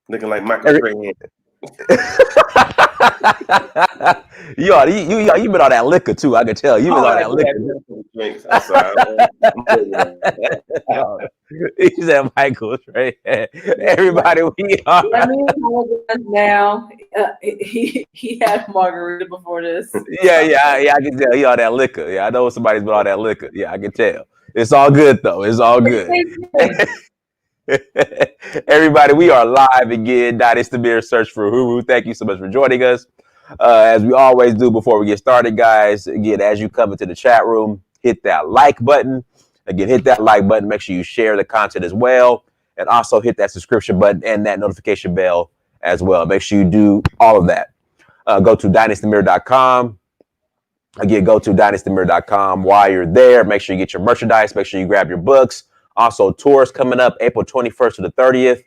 looking like Michael Strahan. You been on that liquor too. I can tell you been Oh, on I that do have liquor. some drinks. I'm sorry. He said Michael's right. Yeah. Everybody, we are. Let me apologize now. He had margarita before this. Yeah. I can tell you all that liquor. Yeah, I know somebody's been on that liquor. Yeah, I can tell. It's all good though. It's all good. Everybody, we are live again. Dynasty Beer Search for Huru. Thank you so much for joining us. As we always do before we get started, guys, again, as you come into the chat room, hit that like button. Again, hit that like button. Make sure you share the content as well. And also hit that subscription button and that notification bell as well. Make sure you do all of that. Go to dynastymirror.com. Again, go to dynastymirror.com. While you're there, make sure you get your merchandise. Make sure you grab your books. Also, tours coming up April 21st to the 30th.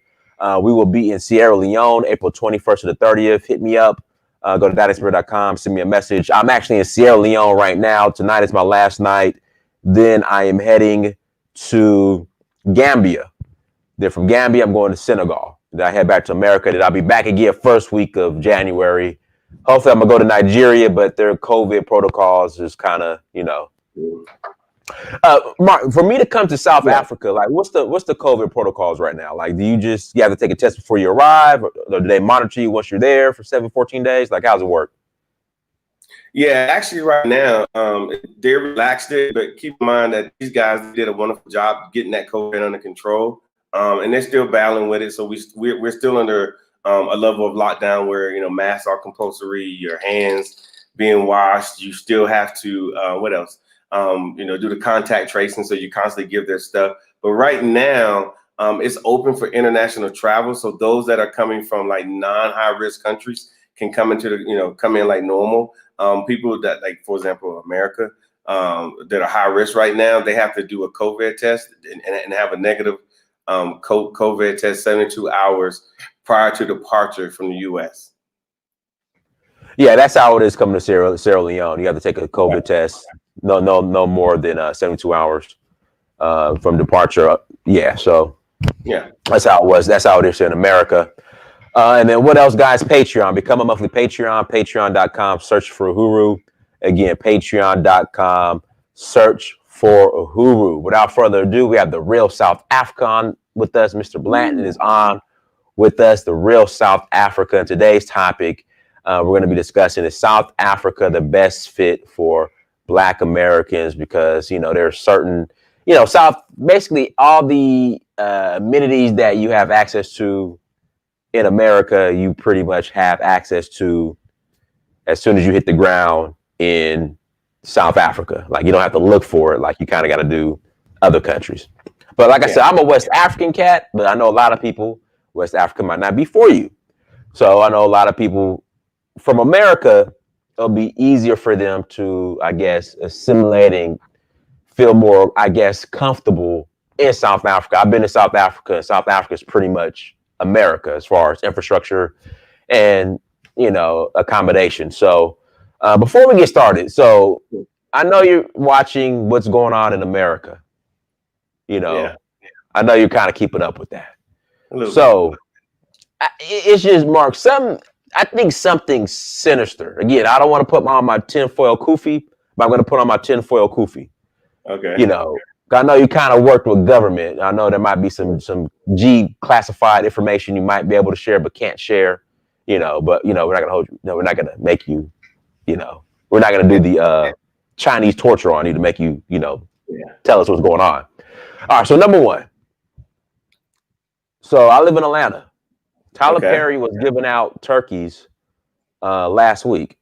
We will be in Sierra Leone April 21st to the 30th. Hit me up. Go to dynastymirror.com. Send me a message. I'm actually in Sierra Leone right now. Tonight is my last night. Then I am heading to Gambia. Then from Gambia, I'm going to Senegal. Then I head back to America. Then I'll be back again first week of January. Hopefully, I'm going to go to Nigeria, but their COVID protocols is kind of, Mark, for me to come to South Africa, like what's the COVID protocols right now? Like, do you have to take a test before you arrive, or do they monitor you once you're there for 14 days? Like, how's it work? Yeah, actually, right now, they relaxed it, but keep in mind that these guys did a wonderful job getting that COVID under control, and they're still battling with it. So we're still under a level of lockdown where masks are compulsory, your hands being washed. You still have to what else? Do the contact tracing, so you constantly give their stuff. But right now, it's open for international travel. So those that are coming from like non-high risk countries can come into come in like normal. People that, like, for example, America, that are high risk right now, they have to do a COVID test and have a negative COVID test 72 hours prior to departure from the U.S. Yeah, that's how it is coming to Sierra Leone. You have to take a COVID test. No more than 72 hours from departure. Yeah, so that's how it was. That's how it is here in America. And then what else, guys? Patreon. Become a monthly Patreon. Patreon.com. Search for Uhuru. Again, Patreon.com. Search for Uhuru. Without further ado, we have the real South African with us. Mr. Blanton is on with us. The real South Africa. And today's topic, we're going to be discussing, is South Africa the best fit for Black Americans? Because there's certain basically all the amenities that you have access to in America, you pretty much have access to as soon as you hit the ground in South Africa. Like, you don't have to look for it. Like, you kind of got to do other countries. But like I said, I'm a West African cat, but I know a lot of people, West Africa might not be for you. So I know a lot of people from America, it'll be easier for them to, I guess, assimilate and feel more, I guess, comfortable in South Africa. I've been to South Africa, and South Africa is pretty much America as far as infrastructure and accommodation. So before we get started, so I know you're watching what's going on in America. I know you're kind of keeping up with that. So it's just, Mark, I think something sinister. Again, I don't want to put on my tinfoil kufi, but I'm going to put on my tinfoil kufi. Okay. I know you kind of worked with government. I know there might be some G classified information you might be able to share but can't share. But we're not gonna hold you. No, we're not gonna make you. We're not gonna do the Chinese torture on you to make you. Tell us what's going on. All right. So number one. So I live in Atlanta. Tyler Perry was giving out turkeys last week.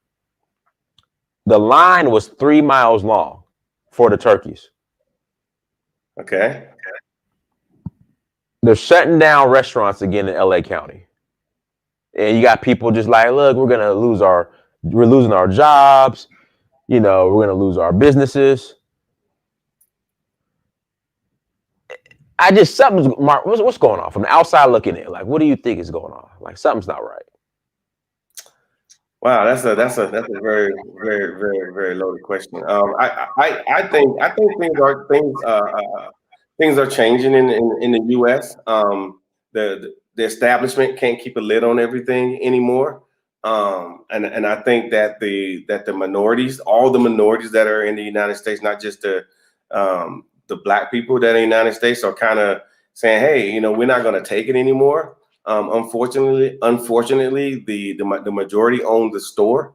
The line was 3 miles long for the turkeys. Okay. They're shutting down restaurants again in LA County. And you got people just like, look, we're losing our jobs. We're going to lose our businesses. Mark, what's going on from the outside looking in? Like, what do you think is going on? Like, something's not right. Wow, that's a very, very, very, very loaded question. I think things are changing in the U.S. the establishment can't keep a lid on everything anymore. And I think that the minorities, all the minorities that are in the United States, not just the Black people that are in the United States, are kind of saying, hey, you know, we're not going to take it anymore. Unfortunately, the majority own the store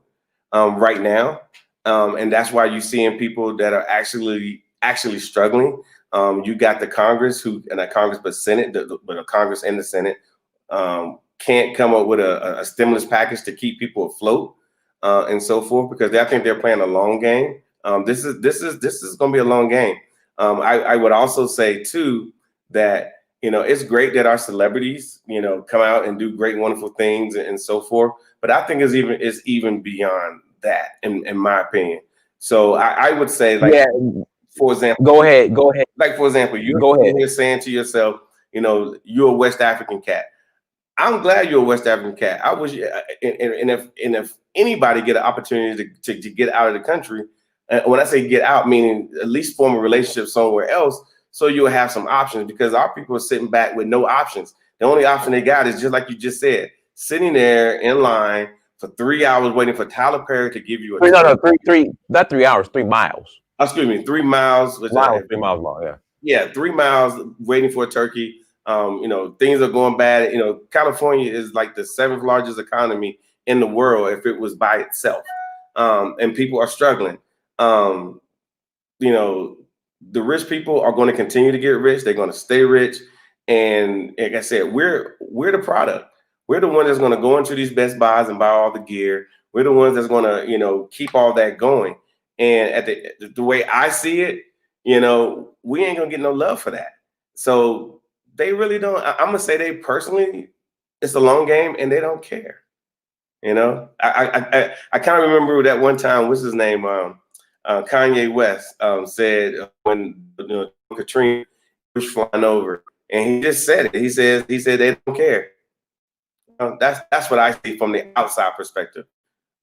right now, and that's why you're seeing people that are actually struggling. You got the Congress and the Congress, but Senate, but the Congress and the Senate can't come up with a stimulus package to keep people afloat and so forth, because I think they're playing a long game. This is going to be a long game. I would also say too that, you know, it's great that our celebrities, you know, come out and do great, wonderful things and so forth. But I think it's even beyond that, in my opinion. So I would say, like, yeah, for example, go ahead. Like, for example, you're saying to yourself, you know, you're a West African cat. I'm glad you're a West African cat. I wish, and if anybody get an opportunity to get out of the country, when I say get out, meaning at least form a relationship somewhere else, so you'll have some options, because our people are sitting back with no options. The only option they got is, just like you just said, sitting there in line for 3 hours waiting for Tyler Perry to give you not 3 hours, 3 miles. Excuse me, 3 miles. 3 miles long, yeah. Yeah, 3 miles waiting for a turkey. You know, things are going bad. You know, California is like the 7th largest economy in the world if it was by itself. And people are struggling. You know, the rich people are going to continue to get rich. They're going to stay rich. And like I said, we're the product. We're the one that's going to go into these Best Buys and buy all the gear. We're the ones that's going to, you know, keep all that going. And at the way I see it, you know, we ain't going to get no love for that. So they really don't. I'm going to say they personally, it's a long game and they don't care. You know, I kind of remember that one time, what's his name? Kanye West said when, you know, Katrina was flying over, and he just said it. He said they don't care. That's what I see from the outside perspective.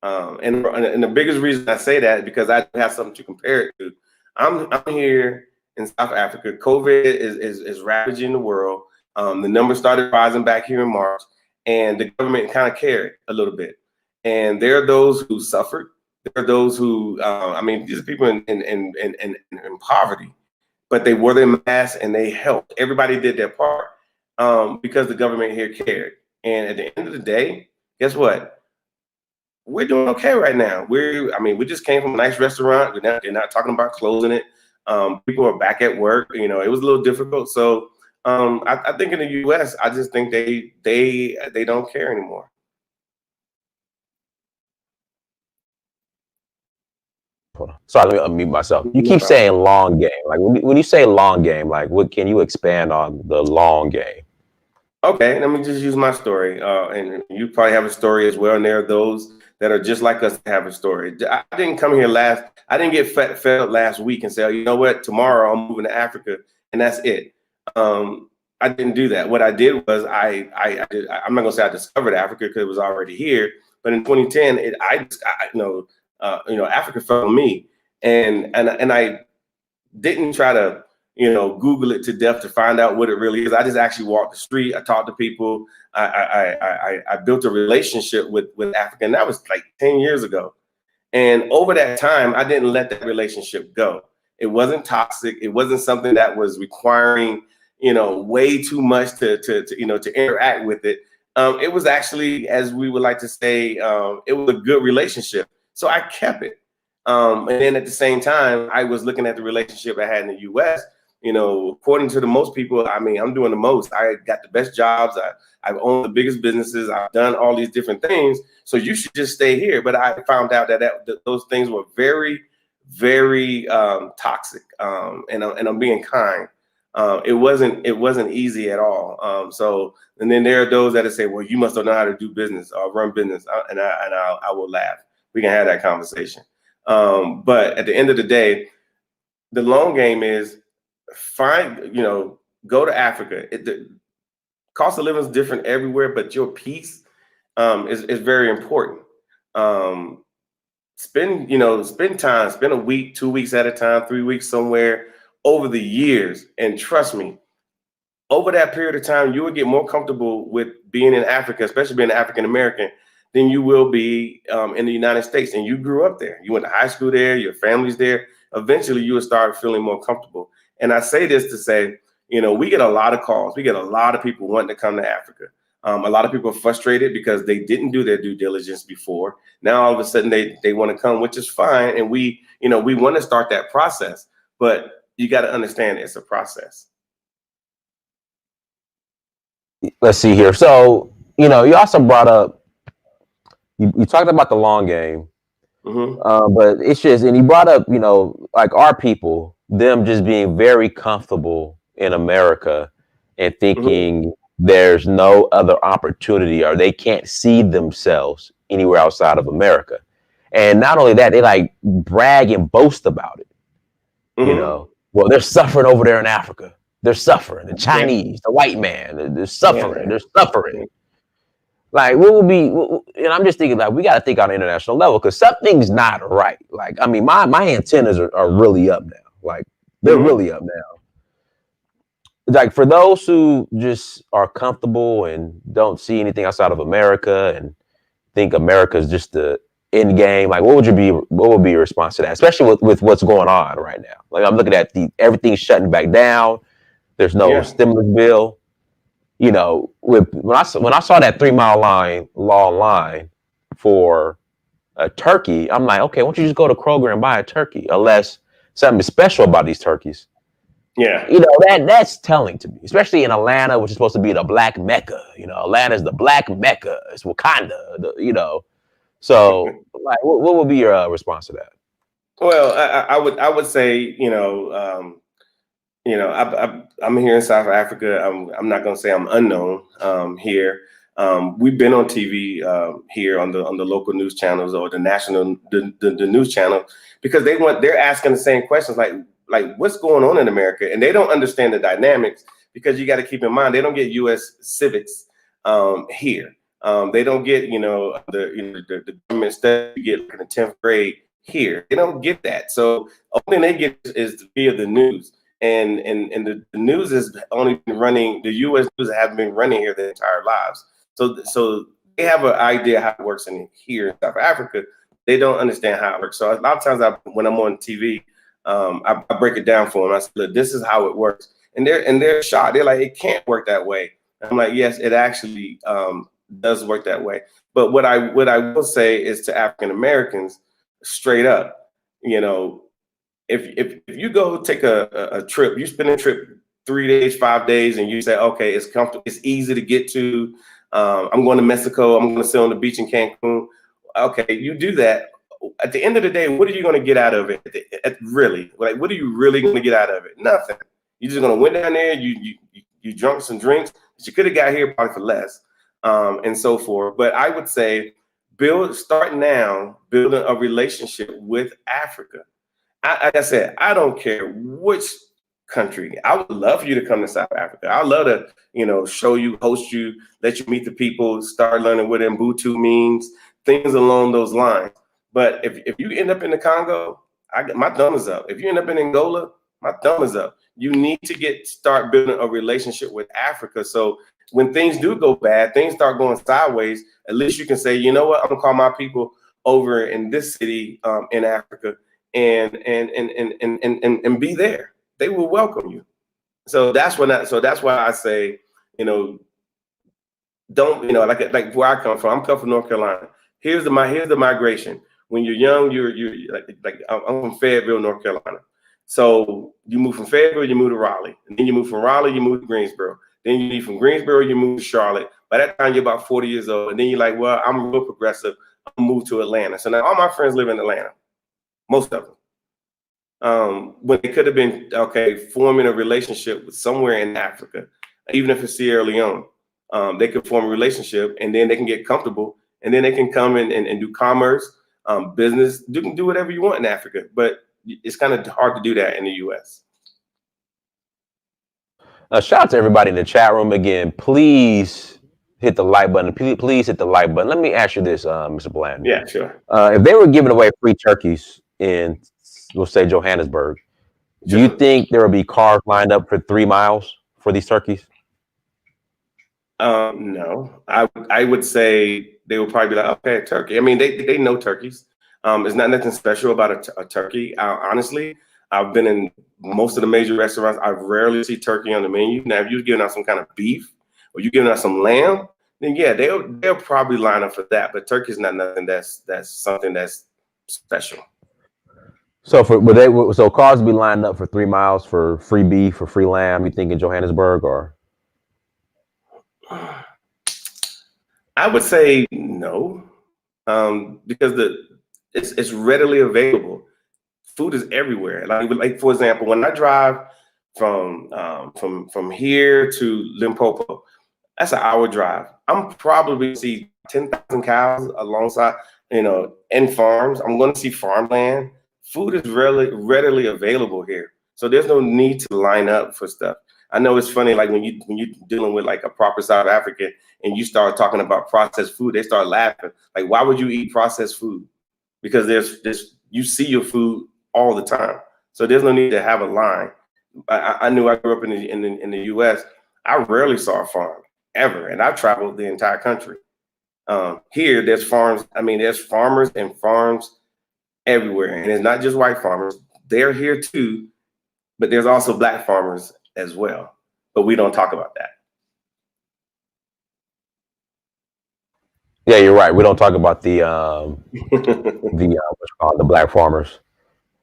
And the biggest reason I say that is because I have something to compare it to. I'm here in South Africa. COVID is ravaging the world. The numbers started rising back here in March, and the government kind of cared a little bit. And there are those who suffered. There are those who, I mean, these are people in poverty, but they wore their masks and they helped. Everybody did their part because the government here cared. And at the end of the day, guess what? We're doing okay right now. We just came from a nice restaurant. They're not talking about closing it. People are back at work. You know, it was a little difficult. So I think in the U.S., I just think they don't care anymore. Sorry, let me unmute myself. You keep saying long game. Like, when you say long game, like, what can you expand on the long game? Okay, let me just use my story. And you probably have a story as well. And there are those that are just like us that have a story. I didn't come here I didn't get fed up last week and say, oh, you know what, tomorrow I'm moving to Africa and that's it. I didn't do that. What I did was I'm not gonna say I discovered Africa because it was already here, but in 2010, Africa found me, and I didn't try to, you know, Google it to death to find out what it really is. I just actually walked the street. I talked to people. I built a relationship with Africa, and that was like 10 years ago. And over that time, I didn't let that relationship go. It wasn't toxic. It wasn't something that was requiring, you know, way too much to interact with it. It was actually, as we would like to say, it was a good relationship. So I kept it. And then at the same time, I was looking at the relationship I had in the U.S. You know, according to the most people, I mean, I'm doing the most. I got the best jobs. I've owned the biggest businesses. I've done all these different things. So you should just stay here. But I found out that those things were very, very toxic. And I'm being kind. It wasn't easy at all. And then there are those that say, well, you must know how to do business or run business. And I will laugh. We can have that conversation. But at the end of the day, the long game is go to Africa. The cost of living is different everywhere, but your peace is very important. Spend time, spend a week, 2 weeks at a time, 3 weeks somewhere over the years. And trust me, over that period of time, you will get more comfortable with being in Africa, especially being African American, than you will be in the United States. And you grew up there. You went to high school there. Your family's there. Eventually, you will start feeling more comfortable. And I say this to say, we get a lot of calls. We get a lot of people wanting to come to Africa. A lot of people are frustrated because they didn't do their due diligence before. Now, all of a sudden, they want to come, which is fine. And we want to start that process. But you got to understand it's a process. Let's see here. So, you also brought up, you talked about the long game, but it's just, and you brought up, like our people, them just being very comfortable in America and thinking there's no other opportunity or they can't see themselves anywhere outside of America. And not only that, they like brag and boast about it. Well, they're suffering over there in Africa. They're suffering. The Chinese, the white man, they're suffering. They're suffering. Like, what would be? And I'm just thinking, like, we got to think on an international level because something's not right. Like, I mean, my antennas are really up now. Like, they're really up now. Like, for those who just are comfortable and don't see anything outside of America and think America is just the end game, like, what would be your response to that, especially with what's going on right now? Like, I'm looking at everything's shutting back down. There's no stimulus bill. When I saw that 3 mile long line for a turkey, I'm like, okay, why don't you just go to Kroger and buy a turkey? Unless something is special about these turkeys. Yeah. That's telling to me, especially in Atlanta, which is supposed to be the black Mecca. Atlanta's the black Mecca. It's Wakanda. So, like, what would be your response to that? Well, I would say, I'm here in South Africa. I'm not going to say I'm unknown here. We've been on TV here on the local news channels or the national the news channel because they're asking the same questions like what's going on in America, and they don't understand the dynamics because you got to keep in mind they don't get U.S. civics here. They don't get the government stuff you get in the 10th grade here. They don't get that. So only they get is via the news. And the news has only been running, the U.S. news have been running here their entire lives. So they have an idea how it works here in South Africa. They don't understand how it works. So a lot of times when I'm on TV, I break it down for them. I say, look, this is how it works. And they're shocked. They're like, it can't work that way. I'm like, yes, it actually does work that way. But what I will say is to African Americans, straight up, if you go take a trip, you spend a trip 3 days, 5 days, and you say, okay, it's comfortable, it's easy to get to. I'm going to Mexico. I'm going to sit on the beach in Cancun. Okay, you do that. At the end of the day, what are you going to get out of it? Really, like, what are you really going to get out of it? Nothing. You're just going to went down there. You drunk some drinks that you could have got here probably for less, and so forth. But I would say start now building a relationship with Africa. Like I said, I don't care which country. I would love for you to come to South Africa. I'd love to, show you, host you, let you meet the people, start learning what Ubuntu means, things along those lines. But if you end up in the Congo, my thumb is up. If you end up in Angola, my thumb is up. You need to start building a relationship with Africa. So when things do go bad, things start going sideways, at least you can say, you know what, I'm gonna call my people over in this city in Africa and be there. They will welcome you. So that's why I say, don't, like where I come from. I'm coming from North Carolina. Here's the migration. When you're young, you're like I'm from Fayetteville, North Carolina. So you move from Fayetteville, you move to Raleigh. And then you move from Raleigh, you move to Greensboro. Then you leave from Greensboro, you move to Charlotte. By that time, you're about 40 years old. And then you're like, well, I'm real progressive. I'll move to Atlanta. So now all my friends live in Atlanta. Most of them. When it could have been, forming a relationship with somewhere in Africa, even if it's Sierra Leone, they could form a relationship and then they can get comfortable and then they can come and do commerce, business. You can do whatever you want in Africa, but it's kind of hard to do that in the U.S. Shout out to everybody in the chat room again. Please hit the like button. Please hit the like button. Let me ask you this, Mr. Bland. Yeah, sure. If they were giving away free turkeys in, we'll say, Johannesburg, do you think there would be cars lined up for 3 miles for these turkeys? No, I would say they would probably be like, okay, turkey. I mean, they know turkeys. It's not nothing special about a turkey. Honestly, I've been in most of the major restaurants. I rarely see turkey on the menu. Now, if you're giving out some kind of beef or you're giving out some lamb, then yeah, they'll probably line up for that. But turkey's not nothing that's something that's special. So so cars be lined up for 3 miles for free beef, for free lamb. You think in Johannesburg or? I would say no, because it's readily available. Food is everywhere. Like for example, when I drive from here to Limpopo, that's an hour drive. I'm probably see 10,000 cows alongside, and farms. I'm going to see farmland. Food is readily available here, so there's no need to line up for stuff. I know it's funny, like when you're dealing with like a proper South African and you start talking about processed food, they start laughing. Like, why would you eat processed food? Because there's you see your food all the time, so there's no need to have a line. I knew I grew up in the U.S. I rarely saw a farm ever, and I've traveled the entire country. Here, there's farms. I mean, there's farmers and farms everywhere, and it's not just white farmers. They're here too, but there's also black farmers as well. But we don't talk about that. Yeah, you're right. We don't talk about what's called the black farmers.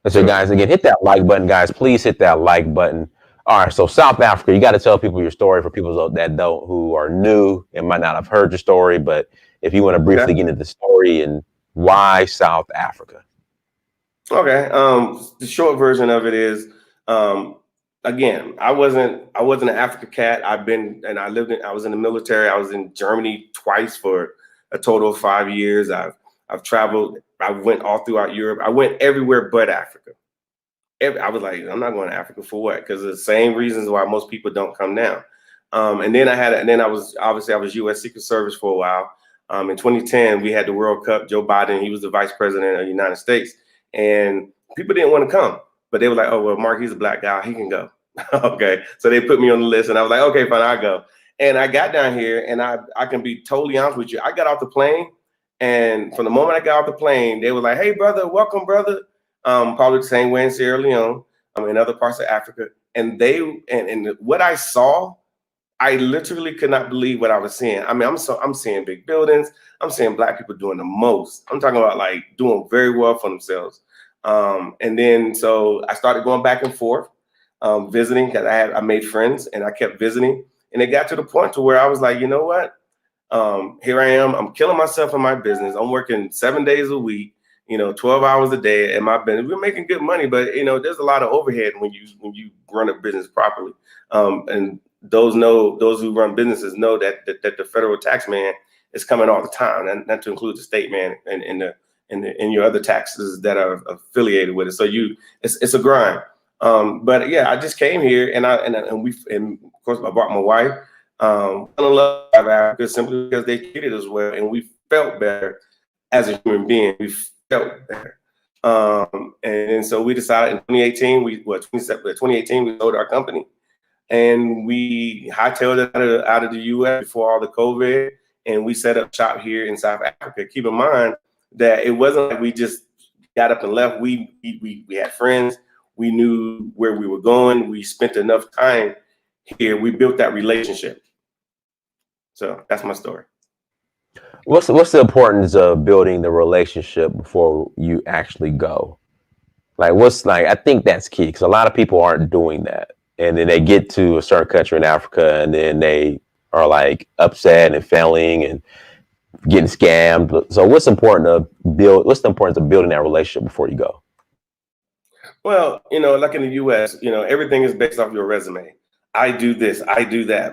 And so, guys, again, hit that like button, guys. Please hit that like button. All right, so South Africa, you got to tell people your story for people that don't, who are new and might not have heard your story. But if you want to briefly get into the story and why South Africa. Okay. The short version of it is, again, I wasn't an Africa cat. I was in the military. I was in Germany twice for a total of 5 years. I've traveled. I went all throughout Europe. I went everywhere but Africa. I was like, I'm not going to Africa for what? Because the same reasons why most people don't come now. And then I was U.S. Secret Service for a while. In 2010, we had the World Cup. Joe Biden, he was the vice president of the United States, and people didn't want to come, but they were like, oh well, Mark, he's a black guy, he can go. Okay, so they put me on the list, and I was like, okay, fine, I'll go. And I got down here, and I can be totally honest with you. I got off the plane, and from the moment I got off the plane, they were like, hey, brother, welcome, brother. Probably the same way in Sierra Leone, in other parts of Africa. And what I saw, I literally could not believe what I was seeing. I mean, I'm seeing big buildings. I'm seeing black people doing the most. I'm talking about like doing very well for themselves. And then so I started going back and forth, visiting, because I made friends and I kept visiting. And it got to the point to where I was like, you know what? Here I am. I'm killing myself in my business. I'm working 7 days a week, 12 hours a day in my business. We're making good money, but there's a lot of overhead when you run a business properly. And those who run businesses know that the federal tax man is coming all the time, and not to include the state man and your other taxes that are affiliated with it. So it's a grind. But yeah, I just came here and of course I brought my wife. Fell in love with Africa simply because they treated us well, and we felt better as a human being. We felt better. And so we decided in 2018, 2018, we sold our company. And we hightailed it out of the U.S. before all the COVID, and we set up shop here in South Africa. Keep in mind that it wasn't like we just got up and left. We had friends. We knew where we were going. We spent enough time here. We built that relationship. So that's my story. What's the importance of building the relationship before you actually go? I think that's key, because a lot of people aren't doing that. And then they get to a certain country in Africa, and then they are like upset and failing and getting scammed. So what's the importance of building that relationship before you go? Well, like in the US, everything is based off your resume. I do this, I do that.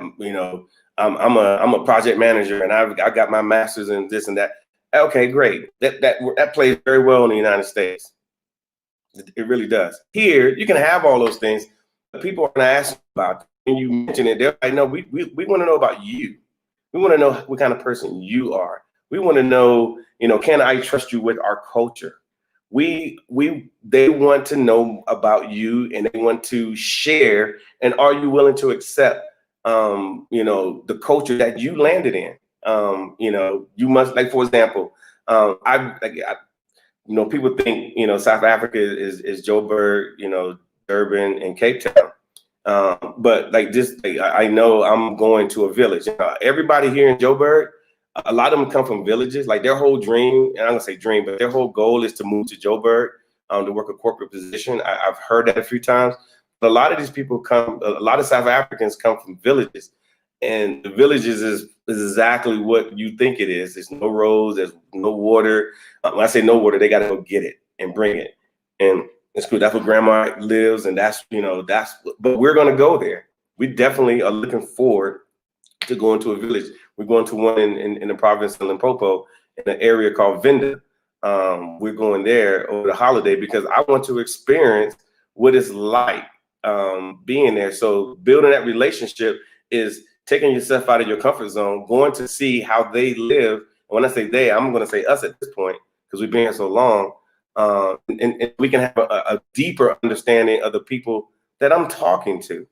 I'm a project manager, and I got my master's in this and that. Okay, great. That plays very well in the United States. It really does. Here, you can have all those things, but people aren't asking about it. When you mention it, they're like, no, we want to know about you. We want to know what kind of person you are. We want to know, can I trust you with our culture? They want to know about you, and they want to share. And are you willing to accept you know, the culture that you landed in. You know, you must, like, for example, you know, people think, you know, South Africa is Joburg, you know, Durban and Cape Town. But like this, like, I know I'm going to a village. Everybody here in Joburg, a lot of them come from villages. Like their whole dream, and I'm gonna say dream, but their whole goal is to move to Joburg to work a corporate position. I've heard that a few times. But a lot of these people come, a lot of South Africans come from villages. And the villages is exactly what you think it is. There's no roads, there's no water. When I say no water, they got to go get it and bring it. And it's cool. That's where grandma lives. And that's, you know, but we're going to go there. We definitely are looking forward to going to a village. We're going to one in the province of Limpopo in an area called Venda. We're going there over the holiday because I want to experience what it's like being there. So building that relationship is taking yourself out of your comfort zone, going to see how they live. And when I say they, I'm going to say us at this point because we've been here so long. And we can have a deeper understanding of the people that I'm talking to.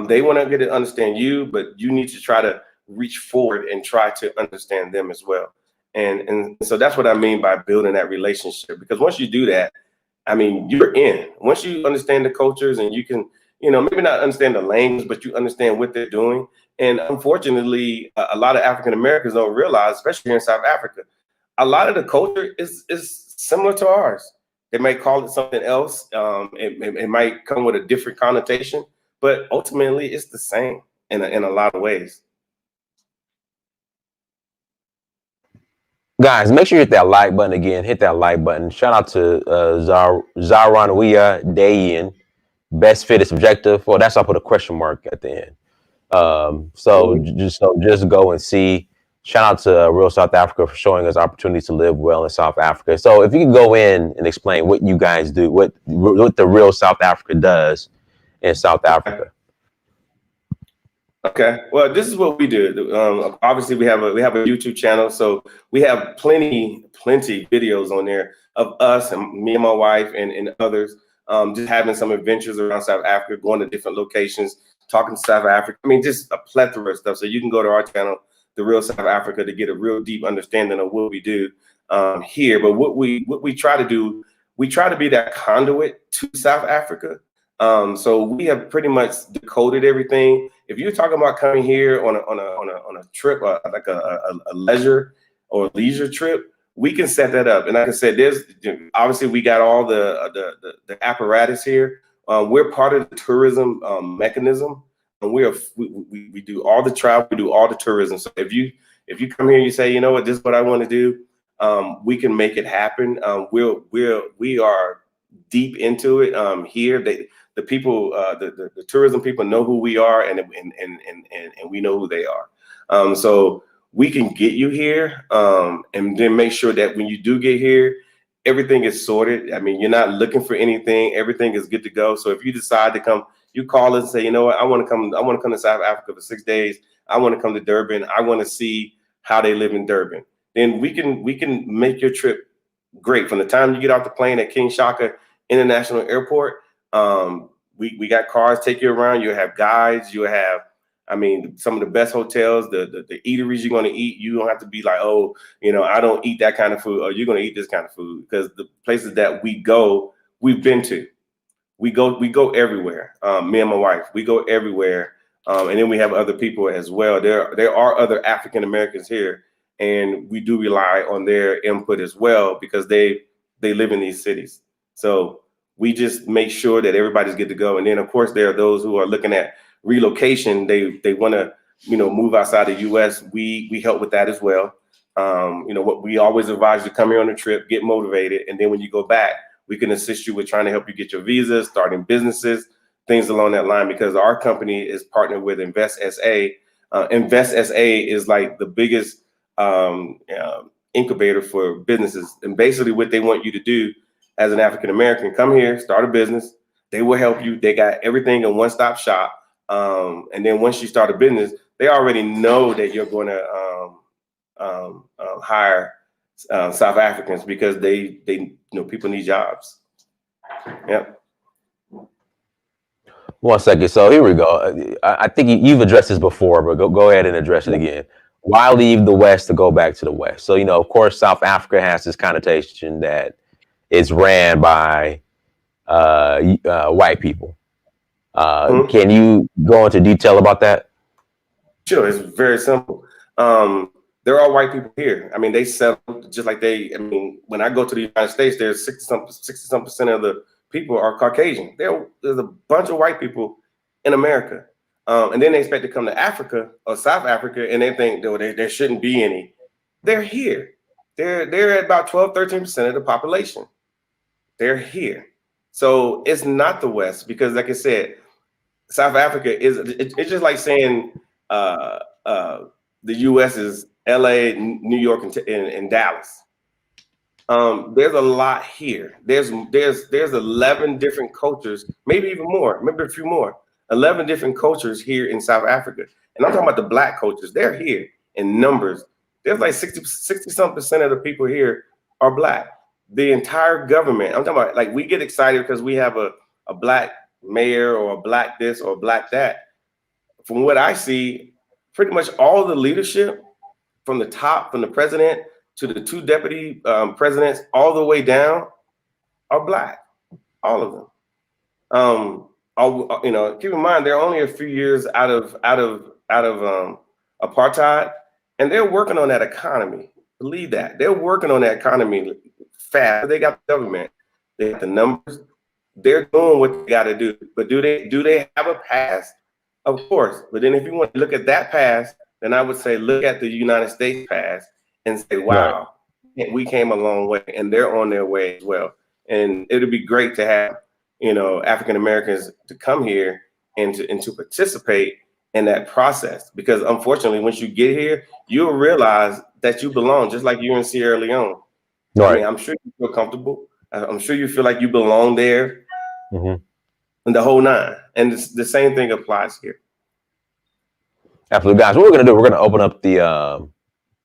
They want to get to understand you, but you need to try to reach forward and try to understand them as well. And so that's what I mean by building that relationship, because once you do that, I mean, you're in. Once you understand the cultures and you can, you know, maybe not understand the language, but you understand what they're doing. And unfortunately, a lot of African Americans don't realize, especially here in South Africa, a lot of the culture is similar to ours. They might call it something else. It might come with a different connotation, but ultimately it's the same in a lot of ways. Guys, make sure you hit that like button again. Hit that like button. Shout out to Zaranwia Dayin. Best fit is subjective. Well, that's why I put a question mark at the end. Just go and see. Shout out to Real South Africa for showing us opportunities to live well in South Africa. So if you can go in and explain what you guys do, what the Real South Africa does in South Africa. Okay, well, this is what we do. Obviously, we have a YouTube channel, so we have plenty videos on there of us and me and my wife and others just having some adventures around South Africa, going to different locations, talking to South Africa. I mean, just a plethora of stuff. So you can go to our channel, The Real South Africa, to get a real deep understanding of what we do here. But what we try to do, we try to be that conduit to South Africa. So we have pretty much decoded everything. If you're talking about coming here on a trip, like a leisure or leisure trip, we can set that up. And like I said, there's obviously we got all the apparatus here. We're part of the tourism mechanism, and we do all the travel, we do all the tourism. So if you come here and you say, you know what, this is what I want to do, we can make it happen. We are deep into it here. The people, the tourism people know who we are, and we know who they are. So we can get you here, and then make sure that when you do get here, everything is sorted. I mean, you're not looking for anything. Everything is good to go. So if you decide to come, you call us and say, you know what, I want to come to South Africa for 6 days. I want to come to Durban. I want to see how they live in Durban. Then we can make your trip great from the time you get off the plane at King Shaka International Airport. We got cars take you around. You'll have guides. You'll have, I mean, some of the best hotels, the eateries you're going to eat. You don't have to be like, oh, you know, I don't eat that kind of food, or you're going to eat this kind of food, because the places that we go, we've been to. We go everywhere. Me and my wife, we go everywhere. And then we have other people as well. There are other African Americans here, and we do rely on their input as well, because they live in these cities. So we just make sure that everybody's good to go. And then of course there are those who are looking at relocation. They want to, you know, move outside the U.S. We help with that as well. You know, what we always advise you to come here on a trip, get motivated, and then when you go back, we can assist you with trying to help you get your visa, starting businesses, things along that line, because our company is partnered with Invest SA. Invest SA is like the biggest incubator for businesses. And basically what they want you to do as an African American, come here, start a business. They will help you. They got everything in one-stop shop. And then once you start a business, they already know that you're going to hire South Africans, because they you know, people need jobs. Yep. 1 second. So here we go. I think you've addressed this before, but go ahead and address it again. Why leave the West to go back to the West? So, of course, South Africa has this connotation that it's ran by white people. Can you go into detail about that? Sure, it's very simple. There are white people here. I mean, they settled just like when I go to the United States, there's 60-some% of the people are Caucasian. There's a bunch of white people in America. And then they expect to come to Africa or South Africa and they think there shouldn't be any. They're here. They're at about 12-13% of the population. They're here. So it's not the West because, like I said, South Africa it's just like saying the U.S. is L.A., New York, and Dallas. There's a lot here. There's 11 different cultures, maybe even more, maybe a few more. 11 different cultures here in South Africa, and I'm talking about the Black cultures. They're here in numbers. There's like 60-some% of the people here are Black. The entire government. I'm talking about like we get excited because we have a Black mayor or a Black this or a Black that. From what I see, pretty much all the leadership from the top, from the president to the 2 deputy presidents, all the way down, are Black, all of them. Keep in mind they're only a few years out of apartheid, and they're working on that economy. Believe that they're working on that economy fast. They got the government, they got the numbers. They're doing what they got to do. But do they have a past? Of course. But then if you want to look at that past, then I would say look at the United States past and say, wow, we came a long way, and they're on their way as well. And it'll be great to have, African Americans to come here and to participate in that process. Because unfortunately, once you get here, you'll realize that you belong, just like you're in Sierra Leone. Right. I mean, I'm sure you feel comfortable. I'm sure you feel like you belong there. And the whole nine. And the same thing applies here. Absolutely, guys. What we're going to do, we're going to open up the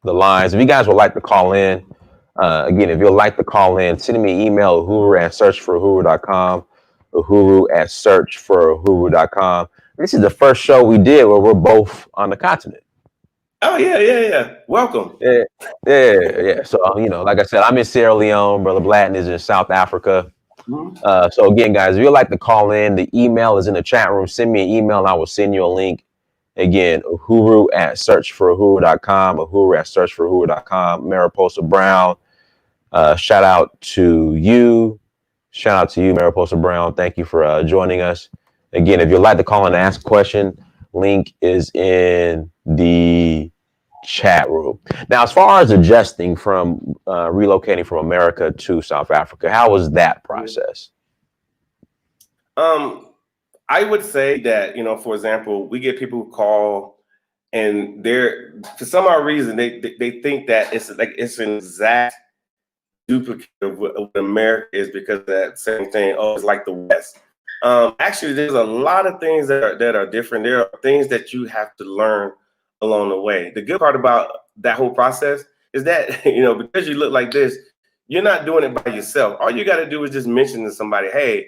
lines. If you guys would like to call in, again, if you'd like to call in, send me an email, uhuru@searchforuhuru.com, uhuru@searchforuhuru.com. This is the first show we did where we're both on the continent. Oh, yeah. Welcome. Yeah. So, like I said, I'm in Sierra Leone. Brother Blatton is in South Africa. So again, guys, if you'd like to call in, the email is in the chat room. Send me an email and I will send you a link. Again, uhuru@searchforuhuru.com, uhuru@searchforuhuru.com. Mariposa Brown, shout out to you. Shout out to you, Mariposa Brown. Thank you for joining us. Again, if you'd like to call and ask a question, link is in the chat room. Now, as far as adjusting from relocating from America to South Africa, how was that process? I would say that, for example, we get people who call and they're, for some odd reason, they think that it's an exact duplicate of what America is because of that same thing. Oh, it's like the West. Actually, there's a lot of things that are different. There are things that you have to learn along the way. The good part about that whole process is that, because you look like this, you're not doing it by yourself. All you got to do is just mention to somebody, hey,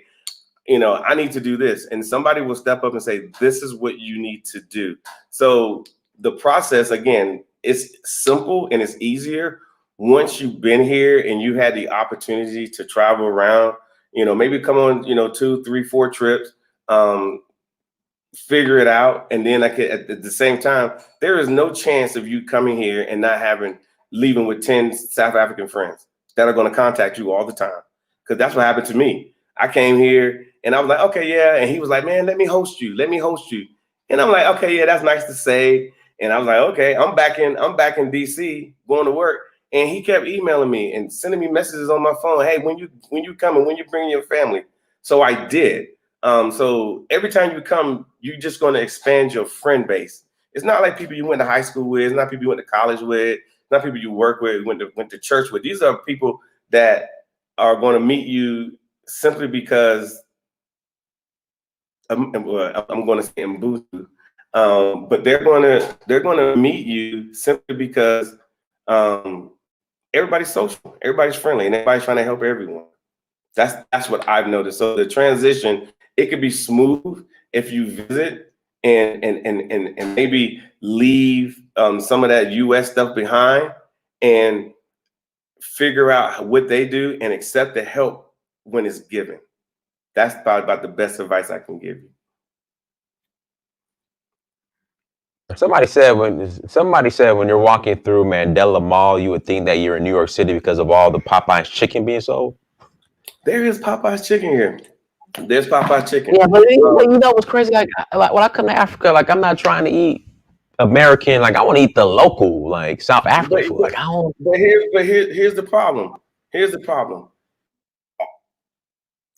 I need to do this. And somebody will step up and say, this is what you need to do. So the process, again, it's simple and it's easier once you've been here and you had the opportunity to travel around, maybe come on, 2, 3, 4 trips, figure it out. And then at the same time, there is no chance of you coming here and not leaving with 10 South African friends that are going to contact you all the time. Because that's what happened to me. I came here and I was like, okay, yeah. And he was like, man, let me host you. And I'm like, okay, yeah, that's nice to say. And I was like, okay, I'm back in DC going to work. And he kept emailing me and sending me messages on my phone. Hey, when you coming, when you bring your family. So I did. So every time you come, you're just going to expand your friend base. It's not like people you went to high school with. It's not people you went to college with. It's not people you work with, went to church with. These are people that are going to meet you simply because I'm going to say Mbutu, but they're going to meet you simply because everybody's social, everybody's friendly, and everybody's trying to help everyone. That's what I've noticed. So the transition, it could be smooth if you visit and maybe leave some of that US stuff behind and figure out what they do and accept the help when it's given. That's probably about the best advice I can give you. Somebody said when you're walking through Mandela Mall, you would think that you're in New York City because of all the Popeye's chicken being sold. There is Popeye's chicken here. There's Popeye's chicken. Yeah, but you know what's crazy? Like when I come to Africa, like I'm not trying to eat American. Like I want to eat the local, like South African food. Like I don't. But here's the problem. Here's the problem.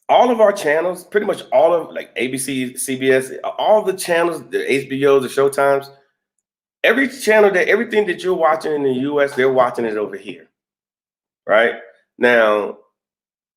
All of our channels, pretty much all of like ABC, CBS, all the channels, the HBOs, the Showtimes, every channel everything that you're watching in the US, they're watching it over here. Right? Now,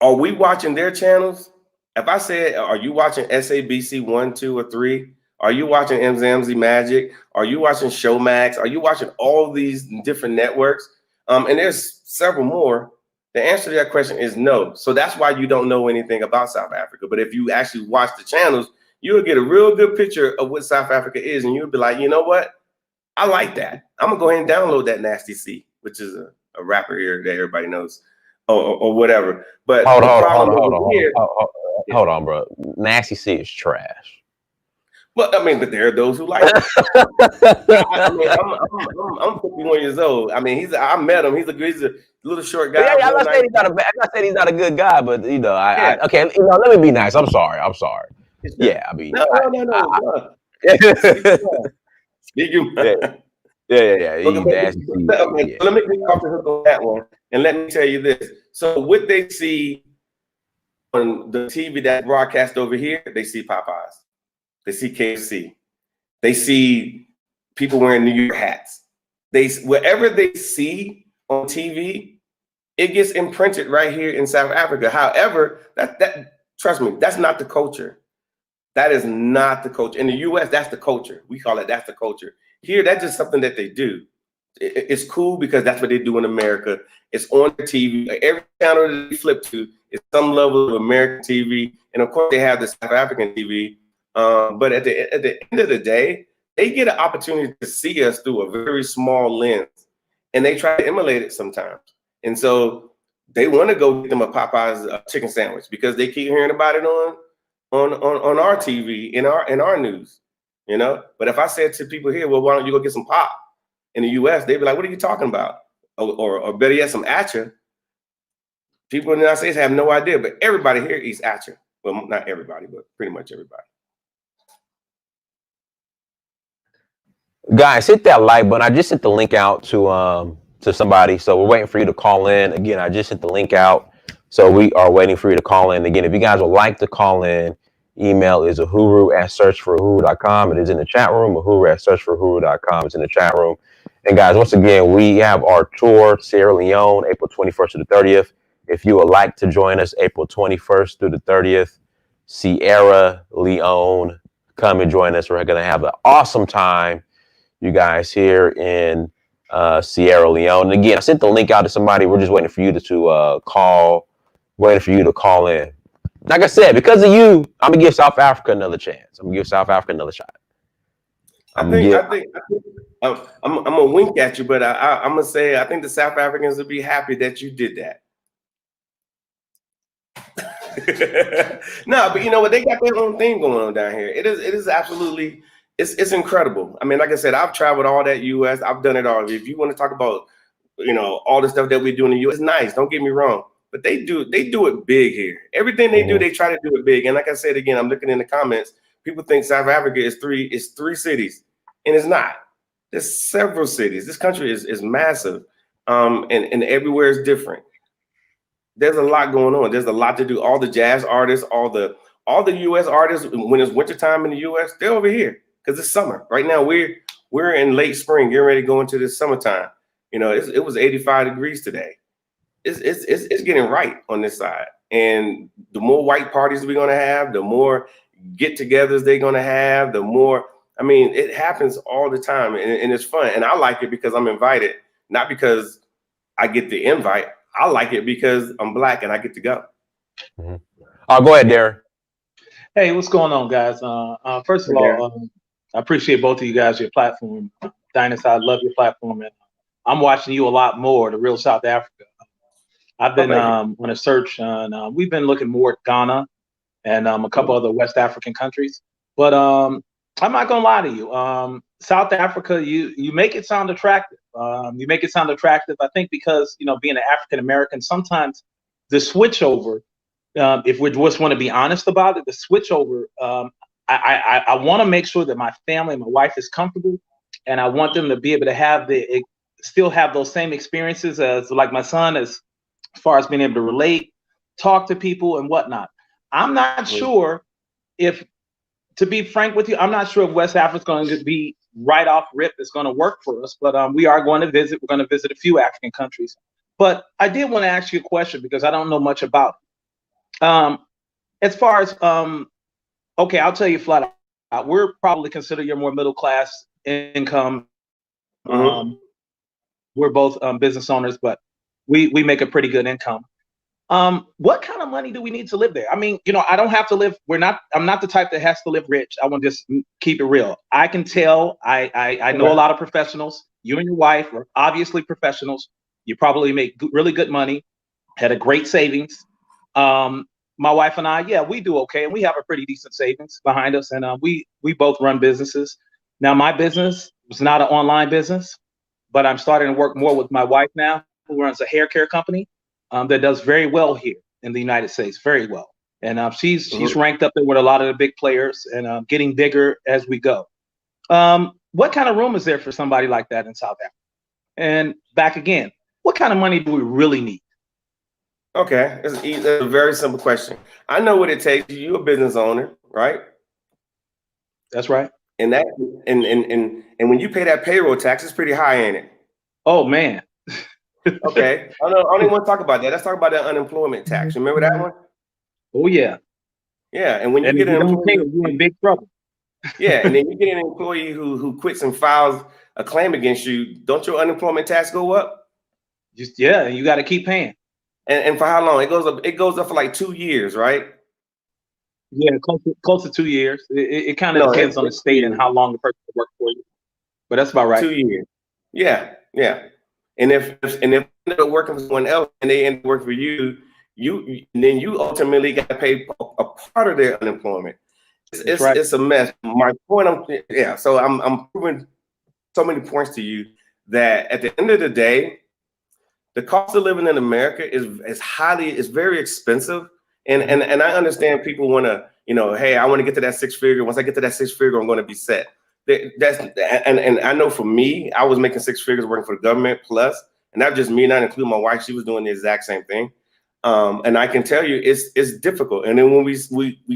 are we watching their channels? If I said, are you watching SABC 1, 2, or 3? Are you watching MZMZ Magic? Are you watching Showmax? Are you watching all these different networks? And there's several more. The answer to that question is no. So that's why you don't know anything about South Africa. But if you actually watch the channels, you'll get a real good picture of what South Africa is. And you'll be like, you know what? I like that. I'm going to go ahead and download that Nasty C, which is a rapper here that everybody knows or whatever. But hold on, bro. Nasty C is trash. Well, I mean, but there are those who like it. I mean, I'm 51 years old. I mean, I met him. He's a little short guy. Yeah, I'm not saying he's not a good guy, but you know, okay, you know, let me be nice. I'm sorry. Yeah, I mean, no. Speak your mind. Yeah. Let me get off the hook on that one, and let me tell you this. So, what they see on the TV that broadcast over here, they see Popeyes. They see KFC. They see people wearing New York hats. Whatever they see on TV, it gets imprinted right here in South Africa. However, that trust me, that's not the culture. That is not the culture. In the US, that's the culture. We call it that's the culture. Here, that's just something that they do. It's cool because that's what they do in America. It's on the TV. Every channel that they flip to is some level of American TV. And of course, they have the South African TV. But at the end of the day, they get an opportunity to see us through a very small lens, and they try to emulate it sometimes. And so they want to go get them a Popeye's chicken sandwich because they keep hearing about it on our TV in our news, you know. But if I said to people here, well, why don't you go get some pop in the US? They'd be like, what are you talking about? Or better yet, some atcha. People in the United States have no idea, but everybody here eats atcha. Well, not everybody, but pretty much everybody. Guys, hit that like button. I just sent the link out to somebody, so we're waiting for you to call in. Again, I just sent the link out, so we are waiting for you to call in. Again, if you guys would like to call in, email is ahuru@searchforahuru.com. It is in the chat room. ahuru@searchforahuru.com. It's in the chat room. And guys, once again, we have our tour, Sierra Leone, April 21st to the 30th. If you would like to join us, April 21st through the 30th, Sierra Leone, come and join us. We're going to have an awesome time, you guys, here in Sierra Leone. And again, I sent the link out to somebody. We're just waiting for you to call in. Like I said, because of you, I'm gonna give South Africa another chance. I'm gonna give South Africa another shot. I'm gonna wink at you, but I'm gonna say I think the South Africans will be happy that you did that. No, but you know what? They got their own thing going on down here. It is absolutely. It's incredible. I mean, like I said, I've traveled all that US. I've done it all. If you want to talk about, you know, all the stuff that we do in the US, it's nice. Don't get me wrong. But they do it big here. Everything they do, they try to do it big. And like I said, again, I'm looking in the comments. People think South Africa is three cities. And it's not. There's several cities. This country is massive. And everywhere is different. There's a lot going on. There's a lot to do. All the jazz artists, all the US artists, when it's wintertime in the US, they're over here. Because it's summer. Right now, we're in late spring, getting ready to go into this summertime. You know, it was 85 degrees today. It's getting right on this side. And the more white parties we're gonna have, the more get-togethers they're gonna have, the more, I mean, it happens all the time, and it's fun. And I like it because I'm invited, not because I get the invite. I like it because I'm Black and I get to go. Oh, go ahead, Darren. Hey, what's going on, guys? First of all, I appreciate both of you guys, your platform. Dynas, I love your platform, and I'm watching you a lot more, the real South Africa. I've been on a search, and we've been looking more at Ghana and a couple other West African countries. But I'm not gonna lie to you, South Africa, you make it sound attractive. You make it sound attractive. I think because being an African American, sometimes the switchover. If we just want to be honest about it, the switchover, I want to make sure that my family, my wife is comfortable, and I want them to be able to still have those same experiences as like my son, as far as being able to relate, talk to people and whatnot. I'm not sure if, to be frank with you, I'm not sure if West Africa's going to be right off rip. It's going to work for us, but we are going to visit. We're going to visit a few African countries. But I did want to ask you a question because I don't know much about it. As far as okay, I'll tell you flat out, we're probably considered your more middle class income. We're both business owners, but we make a pretty good income. What kind of money do we need to live there? I mean, I don't have to live. I'm not the type that has to live rich. I want to just keep it real. I can tell. I know a lot of professionals. You and your wife are obviously professionals. You probably make really good money. Had a great savings. My wife and I, yeah, we do okay, and we have a pretty decent savings behind us, and we both run businesses. Now, my business was not an online business, but I'm starting to work more with my wife now, who runs a hair care company that does very well here in the United States, very well, and she's ranked up there with a lot of the big players, and getting bigger as we go. What kind of room is there for somebody like that in South Africa? And back again, what kind of money do we really need? Okay, it's a very simple question. I know what it takes. You're a business owner, right? That's right. And when you pay that payroll tax, it's pretty high, ain't it? Oh man. Okay. I don't even want to talk about that. Let's talk about that unemployment tax. Remember that one? Oh yeah. Yeah, and when you get an employee, you're in big trouble. Yeah, and then you get an employee who quits and files a claim against you. Don't your unemployment tax go up? Yeah, you got to keep paying. And for how long? It goes up for like 2 years, right? Yeah, close to 2 years. It kind of depends on the state and how long the person will work for you. But that's about right. 2 years. Yeah. And if they end up working for someone else and they end up working for you, then you ultimately got to pay a part of their unemployment. It's a mess. My point, so I'm proving so many points to you that at the end of the day, the cost of living in America is very expensive. And I understand people want to, hey, I want to get to that six figure. Once I get to that six figure, I'm going to be set. And I know for me, I was making six figures working for the government plus, and not just me, not including my wife. She was doing the exact same thing. And I can tell you it's difficult. And then when we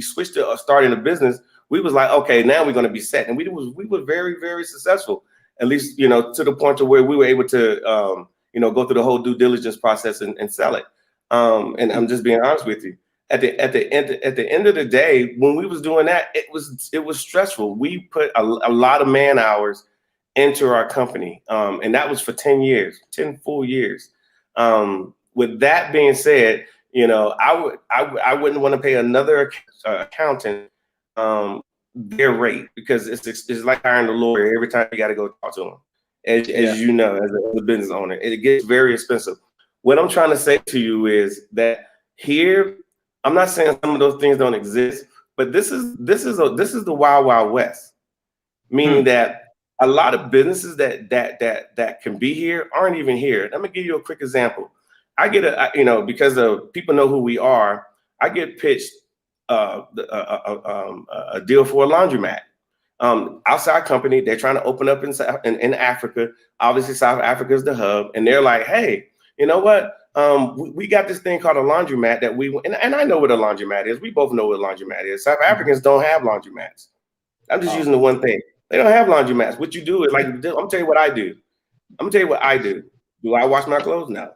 switched to starting a business, we was like, okay, now we're going to be set. And we were very, very successful, at least, to the point to where we were able to, go through the whole due diligence process and sell it. And I'm just being honest with you. At the end of the day, when we was doing that, it was stressful. We put a lot of man hours into our company, and that was for 10 years, 10 full years. With that being said, I wouldn't want to pay another accountant their rate, because it's like hiring a lawyer every time you got to go talk to them. As you know, as a business owner, it gets very expensive. What I'm trying to say to you is that here, I'm not saying some of those things don't exist, but this is the wild, wild west, meaning that a lot of businesses that can be here aren't even here. Let me give you a quick example. I get because of people know who we are, I get pitched a deal for a laundromat. Outside company, they're trying to open up in Africa. Obviously, South Africa is the hub, and they're like, hey, you know what? We got this thing called a laundromat that and I know what a laundromat is. We both know what a laundromat is. South Africans don't have laundromats. I'm just using the one thing. They don't have laundromats. What you do is I'm tell you what I do. I'm gonna tell you what I do. Do I wash my clothes? No.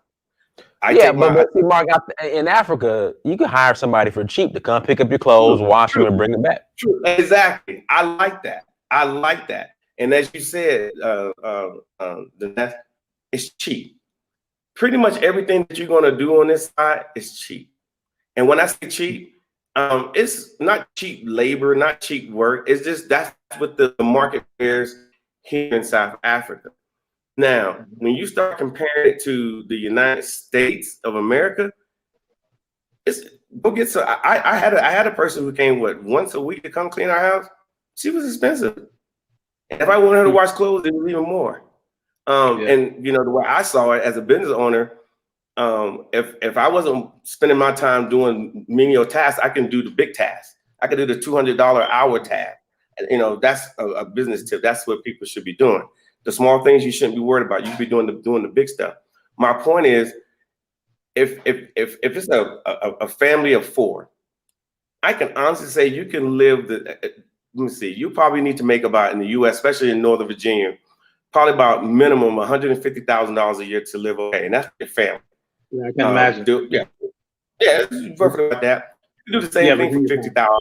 But see, Mark, in Africa, you can hire somebody for cheap to come pick up your clothes, wash them, and bring them back. True. Exactly. I like that. And as you said, it's cheap. Pretty much everything that you're going to do on this side is cheap. And when I say cheap, It's not cheap labor, not cheap work. It's just that's what the market bears here in South Africa. Now, when you start comparing it to the United States of America, it's go get some. I had a person who came once a week to come clean our house. She was expensive, and if I wanted her to wash clothes, it was even more. And you know, the way I saw it as a business owner, if I wasn't spending my time doing menial tasks, I can do the big tasks. I could do the $200 hour task. And, you know, that's a business tip. That's what people should be doing. The small things you shouldn't be worried about. You should be doing the big stuff. My point is, if it's a family of 4, I can honestly say you can live let me see, you probably need to make about in the US, especially in Northern Virginia, probably about minimum $150,000 a year to live okay. And that's your family. Yeah, I can imagine. Yeah, it's perfect about that. You can do the same thing for 50,000.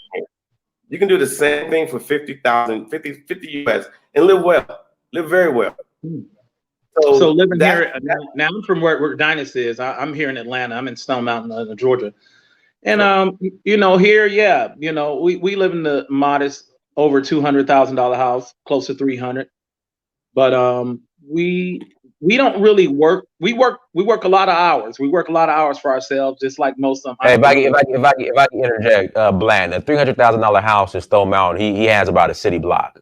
You can do the same thing for 50,000, 50 US, and live well, live very well. So living here now, I'm from where Dynas is. I'm here in Atlanta. I'm in Stone Mountain, Georgia, and you know, here, yeah, you know, we live in the modest over $200,000 house, close to 300, but we don't really work. We work a lot of hours. We work a lot of hours for ourselves, just like most of them. Hey, if I can interject, Bland, a $300,000 house in Stone Mountain, he has about a city block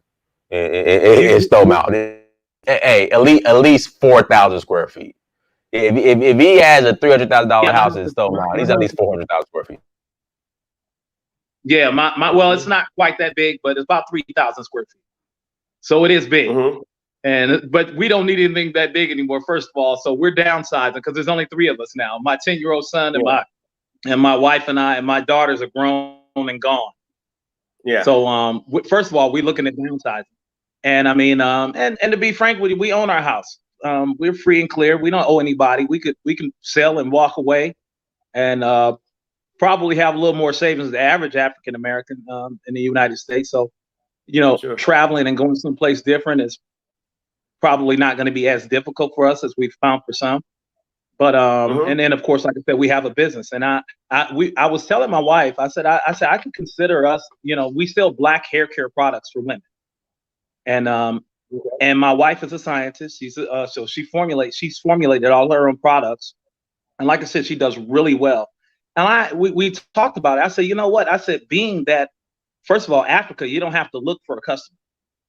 in Stone Mountain. Hey, at least 4,000 square feet. If he has a $300,000 house in Stone Mountain, he's at least 400,000 square feet. Yeah, well, it's not quite that big, but it's about 3,000 square feet. So it is big. But we don't need anything that big anymore, first of all. So we're downsizing because there's only 3 of us now. My 10-year-old son and my wife and I, and my daughters are grown and gone. Yeah. So first of all, we're looking at downsizing. And I mean, and to be frank with you, we own our house. We're free and clear. We don't owe anybody. We can sell and walk away, and probably have a little more savings than the average African American in the United States. So, you know, traveling and going someplace different is probably not going to be as difficult for us as we've found for some. But and then of course, like I said, we have a business, and I was telling my wife, I said I could consider us. You know, we sell black hair care products for women. And my wife is a scientist. So she's formulated all her own products. And like I said, she does really well. And we talked about it. I said, you know what? I said, being that, first of all, Africa, you don't have to look for a customer.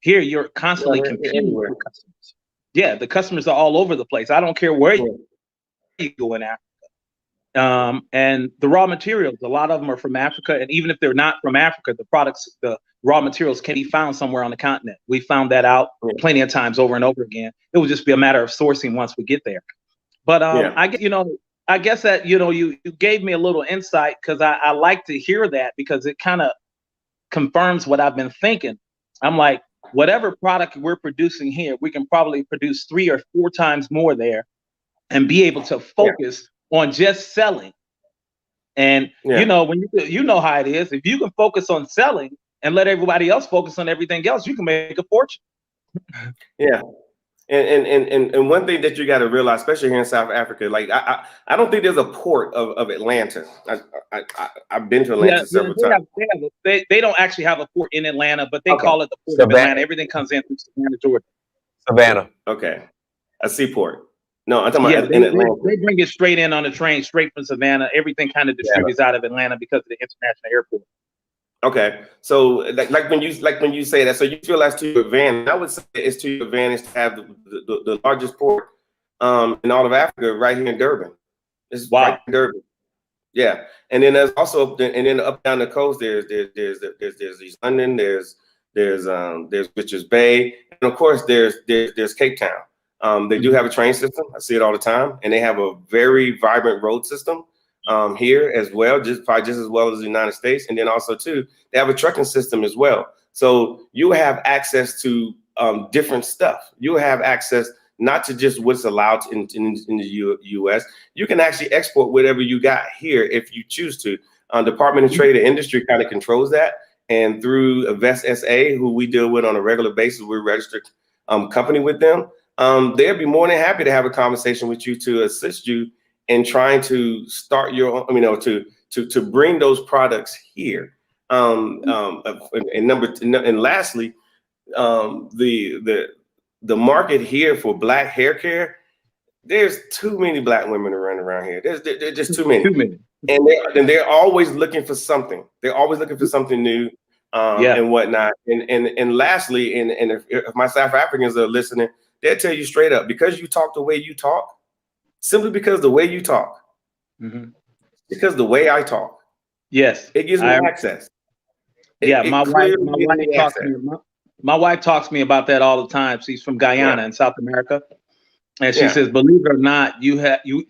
Here, you're constantly competing with customers. Yeah, the customers are all over the place. I don't care where you go in Africa. And the raw materials, a lot of them are from Africa. And even if they're not from Africa, the raw materials can be found somewhere on the continent. We found that out plenty of times over and over again. It would just be a matter of sourcing once we get there. But I guess that, you know, you gave me a little insight, because I like to hear that, because it kind of confirms what I've been thinking. I'm like, whatever product we're producing here, we can probably produce 3 or 4 times more there and be able to focus on just selling. And, you know, when you know how it is, if you can focus on selling and let everybody else focus on everything else, you can make a fortune. Yeah. And one thing that you got to realize, especially here in South Africa, like I don't think there's a port of Atlanta. I've been to Atlanta several times. They don't actually have a port in Atlanta, but they call it the port of Atlanta. Everything comes in through Savannah, Georgia. Savannah. Okay. A seaport. No, I'm talking about in Atlanta. They bring it straight in on the train, straight from Savannah. Everything kind of distributes out of Atlanta because of the international airport. Okay, so like when you say that, so you feel that's to your advantage. I would say it's to your advantage to have the largest port in all of Africa right here in Durban. It's right in Durban. Yeah, and then there's also up down the coast there's East London, there's Richards Bay, and of course there's Cape Town. They do have a train system. I see it all the time, and they have a very vibrant road system. Here as well, probably just as well as the United States. And then also too, they have a trucking system as well. So you have access to different stuff. You have access not to just what's allowed in the US. You can actually export whatever you got here if you choose to. Department of Trade and Industry kind of controls that. And through Invest SA, who we deal with on a regular basis, we're a registered company with them. They'd be more than happy to have a conversation with you to assist you in trying to start your own, to bring those products here. And lastly, the market here for Black hair care, there's too many Black women around here. There's just too many. And they're always looking for something. They're always looking for something new, and whatnot. And lastly, and if my South Africans are listening, they'll tell you straight up, because you talk the way you talk, simply because the way you talk, because the way I talk, yes, it gives me access. My wife talks to me about that all the time. She's from Guyana in South America. And she says, believe it or not,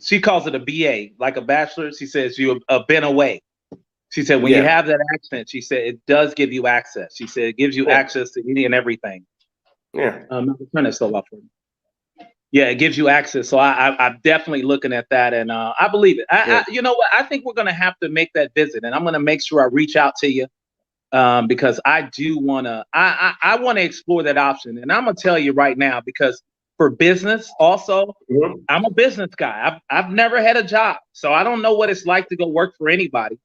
she calls it a BA, like a bachelor. She says you have been away. She said, when you have that accent, she said, it does give you access. She said, it gives you access to any and everything. Yeah. Turn that still off for me. Yeah, it gives you access. So I'm definitely looking at that, and I believe it. You know what? I think we're going to have to make that visit, and I'm going to make sure I reach out to you because I do want to. I want to explore that option, and I'm going to tell you right now, because for business, also, I'm a business guy. I've never had a job, so I don't know what it's like to go work for anybody.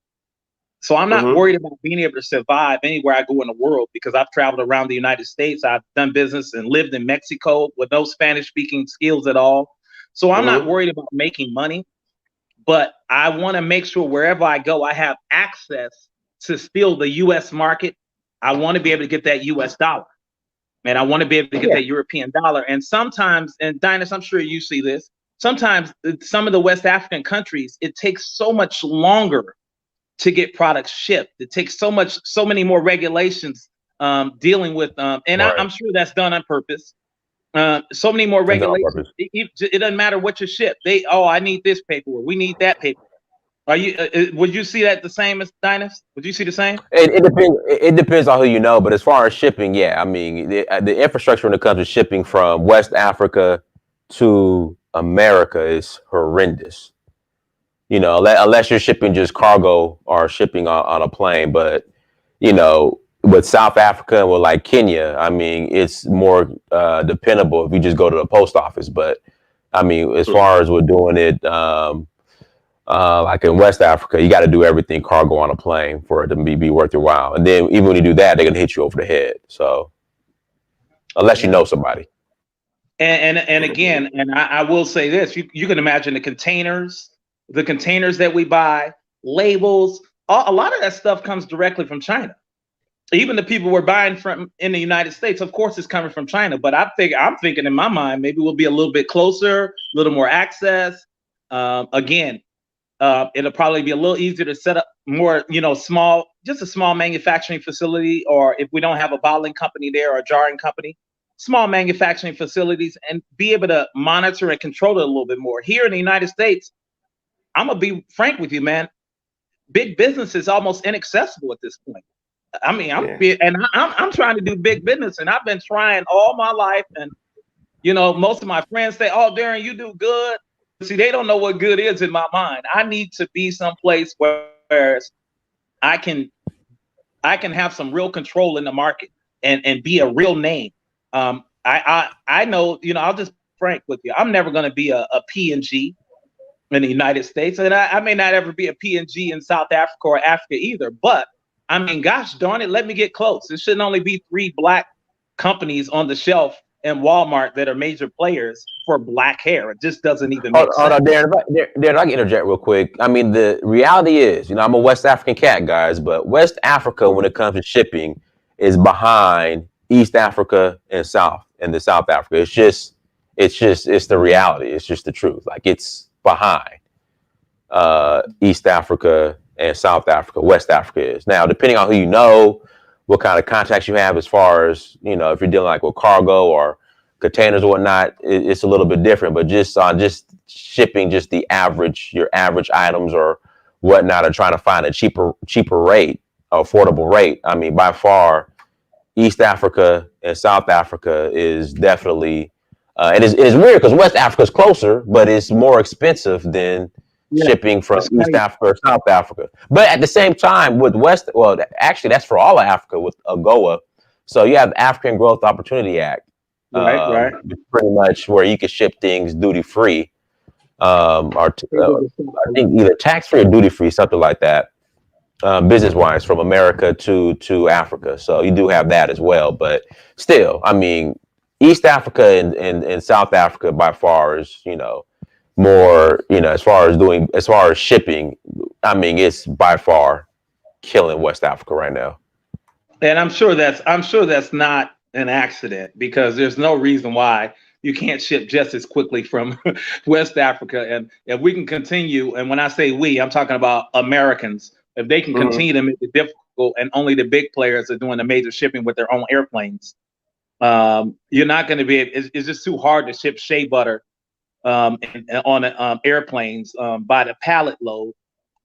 So I'm not worried about being able to survive anywhere I go in the world, because I've traveled around the United States. I've done business and lived in Mexico with no Spanish speaking skills at all. So I'm not worried about making money, but I want to make sure wherever I go, I have access to still the US market. I want to be able to get that US dollar. And I want to be able to get that European dollar. And sometimes, and Dinas, I'm sure you see this, sometimes some of the West African countries, it takes so much longer to get products shipped. It takes so many more regulations dealing with, and I'm sure that's done on purpose. So many more regulations. It doesn't matter what you ship. I need this paperwork. We need that paperwork. Are you? Would you see that the same as Dinas? Would you see the same? It depends. It depends on who you know. But as far as shipping, I mean, the infrastructure when it comes to shipping from West Africa to America is horrendous. You know, unless you're shipping just cargo or shipping on a plane. But you know, with South Africa and with like Kenya, I mean, it's more dependable if you just go to the post office. But I mean, as far as we're doing it. Like in West Africa, you got to do everything cargo on a plane for it to be worth your while. And then even when you do that, they're going to hit you over the head. So unless you know somebody. And again, and I will say this, you can imagine the containers that we buy, labels, a lot of that stuff comes directly from China. Even the people we're buying from in the United States, of course, it's coming from China. But I'm thinking in my mind, maybe we'll be a little bit closer, a little more access. Again, it'll probably be a little easier to set up more, just a small manufacturing facility, or if we don't have a bottling company there or a jarring company, small manufacturing facilities, and be able to monitor and control it a little bit more. Here in the United States, I'm gonna be frank with you, man. Big business is almost inaccessible at this point. I mean, I'm trying to do big business, and I've been trying all my life. And most of my friends say, "Oh, Darren, you do good." See, they don't know what good is in my mind. I need to be someplace where I can have some real control in the market and be a real name. I know, I'll just frank with you. I'm never going to be a P&G in the United States, and I may not ever be a P&G in South Africa or Africa either. But I mean, gosh darn it, let me get close. It shouldn't only be 3 Black companies on the shelf in Walmart that are major players for Black hair. It just doesn't even make sense. Hold on, Darren, I can interject real quick. I mean, the reality is, I'm a West African cat, guys, but West Africa, when it comes to shipping, is behind East Africa and South Africa. It's the reality. It's just the truth. Like, it's behind East Africa and South Africa. West Africa is. Now, depending on who you know, what kind of contacts you have, as far as, if you're dealing like with cargo or containers or whatnot, it's a little bit different. But just shipping just your average items or whatnot, or trying to find a cheaper rate, affordable rate. I mean, by far, East Africa and South Africa is definitely, it is weird because West Africa is closer, but it's more expensive than shipping from East Africa or South Africa. But at the same time, with actually, that's for all of Africa with AGOA. So you have the African Growth Opportunity Act, right. pretty much where you can ship things duty free. I think either tax-free or duty-free, something like that, business-wise, from America to Africa. So you do have that as well. But still, I mean, East Africa and South Africa by far is, more, as far as shipping, I mean, it's by far killing West Africa right now. And I'm sure that's not an accident, because there's no reason why you can't ship just as quickly from West Africa. And if we can continue, and when I say we, I'm talking about Americans, if they can continue to make it difficult and only the big players are doing the major shipping with their own airplanes, you're not going to be, it's just too hard to ship shea butter on airplanes by the pallet load.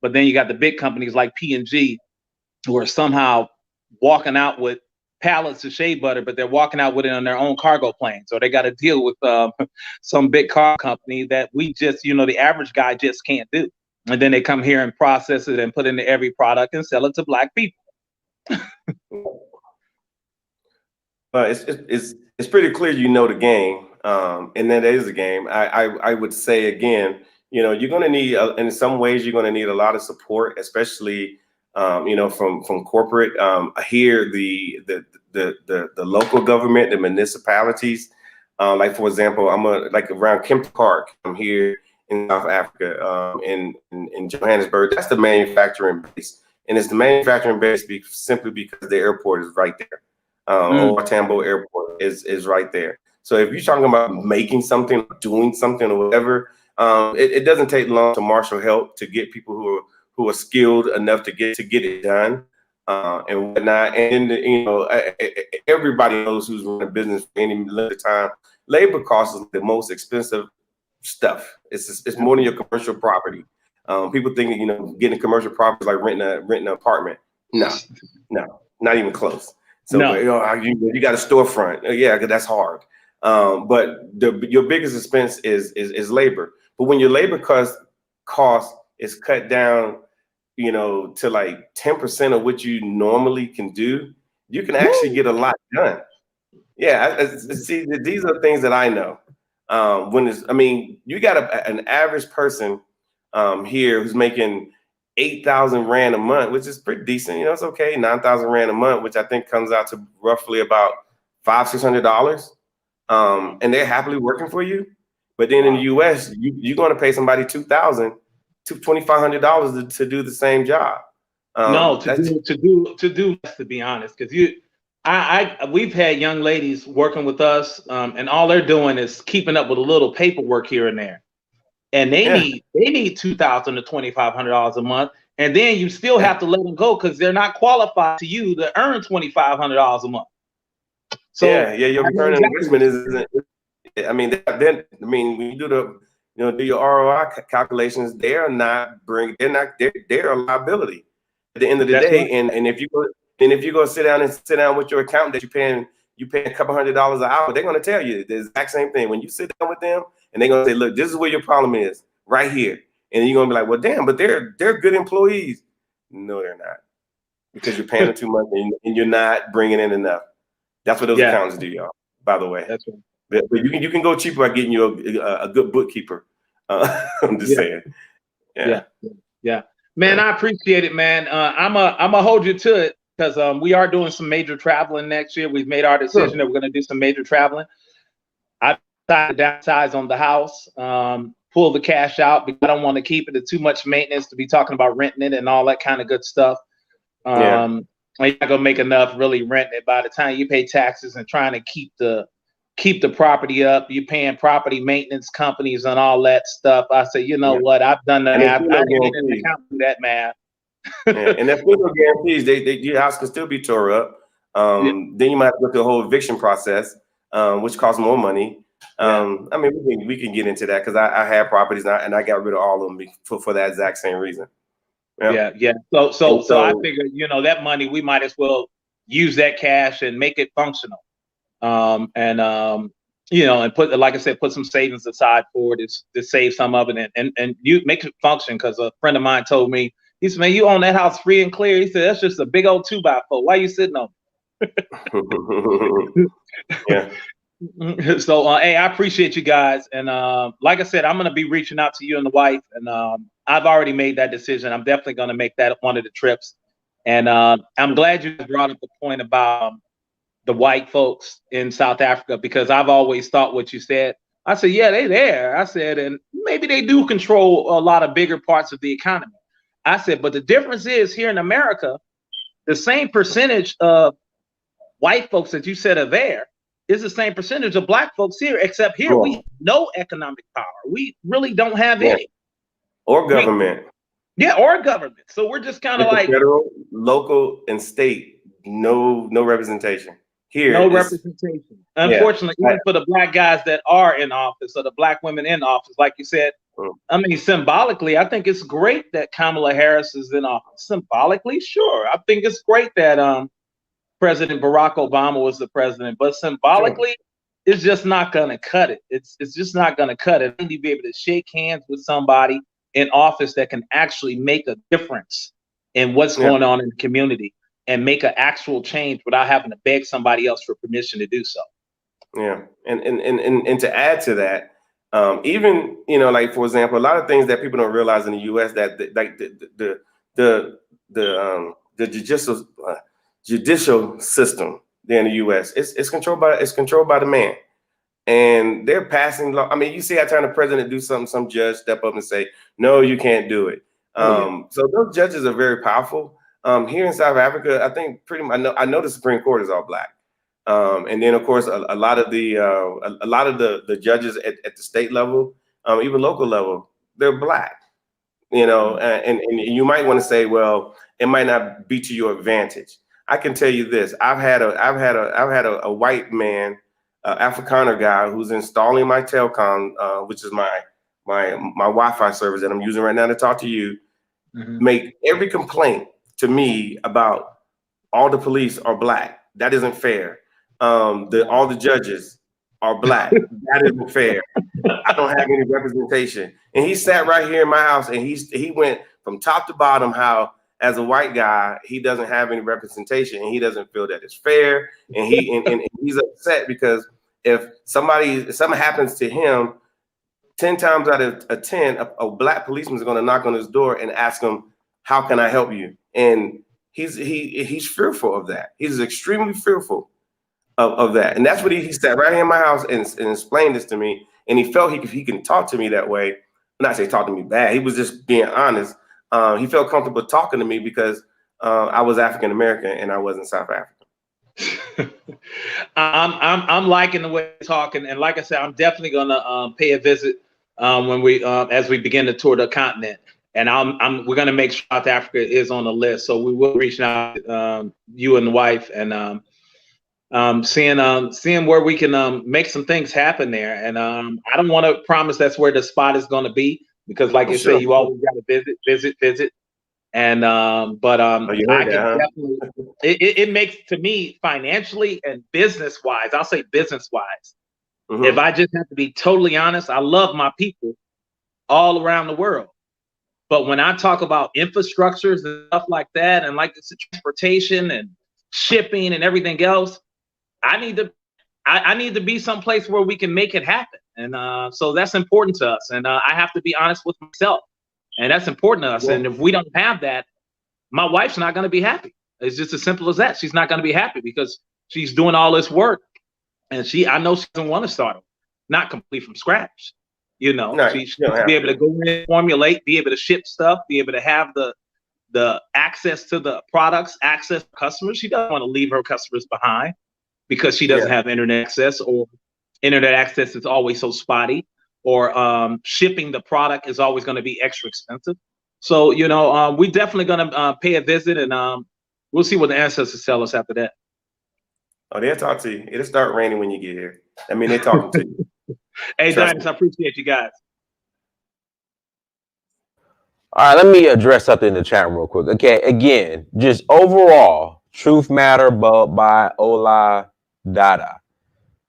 But then you got the big companies like P&G who are somehow walking out with pallets of shea butter, but they're walking out with it on their own cargo plane. So they got to deal with some big car company that we just, the average guy just can't do. And then they come here and process it and put it into every product and sell it to black people. But it's pretty clear the game, and that is a game. I would say again, you're going to need in some ways you're going to need a lot of support, especially from corporate. Here the local government, the municipalities, like for example, like around Kemp Park. I'm here in South Africa, in Johannesburg. That's the manufacturing base, and it's the manufacturing base simply because the airport is right there. Old Tambo Airport is right there. So if you're talking about making something, doing something, or whatever, it doesn't take long to marshal help to get people who are skilled enough to get it done, and whatnot. And everybody knows who's running a business for any length of time. Labor costs is the most expensive stuff. It's more than your commercial property. People think getting a commercial property is like renting an apartment. No, not even close. So no. You got a storefront. Yeah, because that's hard. But your biggest expense is labor. But when your labor cost is cut down, to like 10% of what you normally can do, you can actually get a lot done. Yeah, see, these are things that I know. You got an average person here who's making 8,000 Rand a month, which is pretty decent. It's okay, 9,000 Rand a month, which I think comes out to roughly about $500-600. And they're happily working for you. But then in the US, you're going to pay somebody $2,000 to $2,500 to do the same job. To do less, to be honest, because we've had young ladies working with us, and all they're doing is keeping up with a little paperwork here and there. And they need $2,000 to $2,500 a month, and then you still have to let them go because they're not qualified to you to earn $2,500 a month. So your return on investment isn't. When you do do your ROI calculations, they're a liability at the end of the day. Right. And if you go sit down with your accountant that you paying a couple $100s an hour, they're going to tell you the exact same thing. When you sit down with them, and they're going to say, look, this is where your problem is, right here. And you're going to be like, well, damn, but they're good employees. No, they're not. Because you're paying them too much and you're not bringing in enough. That's what those accountants do, y'all, by the way. That's right. But you can go cheaper by getting you a good bookkeeper. I'm just saying. Yeah. Man, I appreciate it, man. I'm a hold you to it, because we are doing some major traveling next year. We've made our decision that we're going to do some major traveling. I decided to downsize on the house, pull the cash out because I don't want to keep it. It's too much maintenance to be talking about renting it and all that kind of good stuff. You're not gonna make enough really renting it. By the time you pay taxes and trying to keep the property up, you're paying property maintenance companies and all that stuff. I said, what? I've done that. I didn't account for that math. And that's no guarantees. Your house can still be tore up. Then you might have to go through the whole eviction process, which costs more money. We can get into that because I had properties and I got rid of all of them for that exact same reason. Yeah. So I figured, that money, we might as well use that cash and make it functional. And put, like I said, put some savings aside for it to save some of it and you make it function. Because a friend of mine told me, he said, man, you own that house free and clear. He said, that's just a big old 2x4. Why are you sitting on it? So, hey, I appreciate you guys. And like I said, I'm going to be reaching out to you and the wife. And I've already made that decision. I'm definitely going to make that one of the trips. And I'm glad you brought up the point about the white folks in South Africa, because I've always thought what you said. I said, yeah, they there. I said, and maybe they do control a lot of bigger parts of the economy. I said, but the difference is here in America, the same percentage of white folks that you said are there is the same percentage of black folks here, except here we have no economic power. We really don't have any. Or government. Or government. So we're just kind of like federal, local, and state, no representation. Here, no representation. Unfortunately, even for the black guys that are in office or the black women in office, like you said, I mean, symbolically, I think it's great that Kamala Harris is in office. Symbolically, sure. I think it's great that President Barack Obama was the president, but symbolically, it's just not going to cut it. It's just not going to cut it. I need to be able to shake hands with somebody in office that can actually make a difference in what's going on in the community and make an actual change without having to beg somebody else for permission to do so. Yeah, and to add to that, even like for example, a lot of things that people don't realize in the U.S. that the judicial system there in the U.S. it's controlled by the man, and they're passing law. I mean, you see how time the president do something, some judge step up and say, "No, you can't do it." So those judges are very powerful. Here in South Africa, I think pretty much I know the Supreme Court is all black, and then of course a lot of the judges at the state level, even local level, they're black. And you might want to say, well, it might not be to your advantage. I can tell you this: I've had a white man, Afrikaner guy, who's installing my telecom, which is my Wi-Fi service that I'm using right now to talk to you, make every complaint to me about all the police are black. That isn't fair. All the judges are black. That isn't fair. I don't have any representation. And he sat right here in my house, and he went from top to bottom how, as a white guy, he doesn't have any representation, and he doesn't feel that it's fair. And he's upset because if something happens to him, 10 times out of 10, a black policeman is going to knock on his door and ask him, "How can I help you?" And he's fearful of that. He's extremely fearful of that. And that's what he sat right here in my house and explained this to me. And he felt he can talk to me that way. Not say talk to me bad. He was just being honest. He felt comfortable talking to me because I was African American and I wasn't South African. I'm liking the way you're talking, and like I said, I'm definitely gonna pay a visit when we as we begin to tour the continent. And we're gonna make sure South Africa is on the list. So we will reach out to you and the wife and seeing where we can make some things happen there. And I don't want to promise that's where the spot is going to be, because like you say, you always got to visit. And I can definitely, it makes, to me, financially and business wise, I'll say business wise, if I just have to be totally honest, I love my people all around the world. But when I talk about infrastructures and stuff like that, and like the transportation and shipping and everything else, I need to be someplace where we can make it happen. And so that's important to us. And I have to be honest with myself. And that's important to us. Yeah. And if we don't have that, my wife's not going to be happy. It's just as simple as that. She's not going to be happy because she's doing all this work. And I know she doesn't want to start them, not complete from scratch. She should be able to go in, formulate, be able to ship stuff, be able to have the access to the products, access to customers. She doesn't want to leave her customers behind because she doesn't have internet access, or internet access is always so spotty, or shipping the product is always going to be extra expensive. So, we're definitely going to pay a visit, and we'll see what the ancestors tell us after that. Oh, they'll talk to you. It'll start raining when you get here. I mean, they're talking to you. Hey, Dennis, I appreciate you guys. All right, let me address something in the chat room real quick. Okay, again, just overall, Truth Matter by Ola Dada.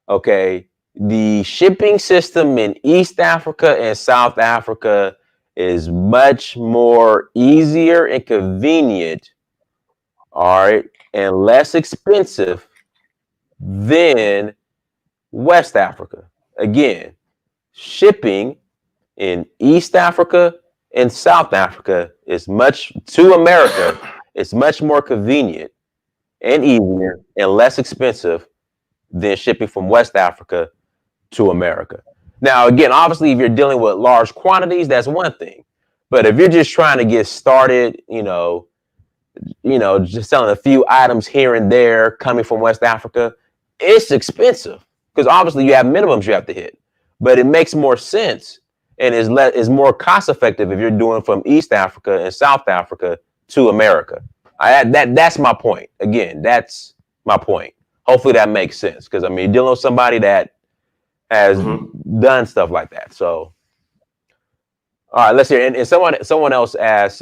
Okay, the shipping system in East Africa and South Africa is much more easier and convenient, all right, and less expensive than West Africa. Again, shipping in East Africa and South Africa is to America, it's much more convenient and easier and less expensive than shipping from West Africa to America. Now, again, obviously, if you're dealing with large quantities, that's one thing. But if you're just trying to get started, just selling a few items here and there coming from West Africa, it's expensive because obviously you have minimums you have to hit. But it makes more sense and is more cost effective if you're doing from East Africa and South Africa to America. That's my point. Again, that's my point. Hopefully that makes sense because I mean, you're dealing with somebody that has done stuff like that. So, all right, let's hear. And someone else asked.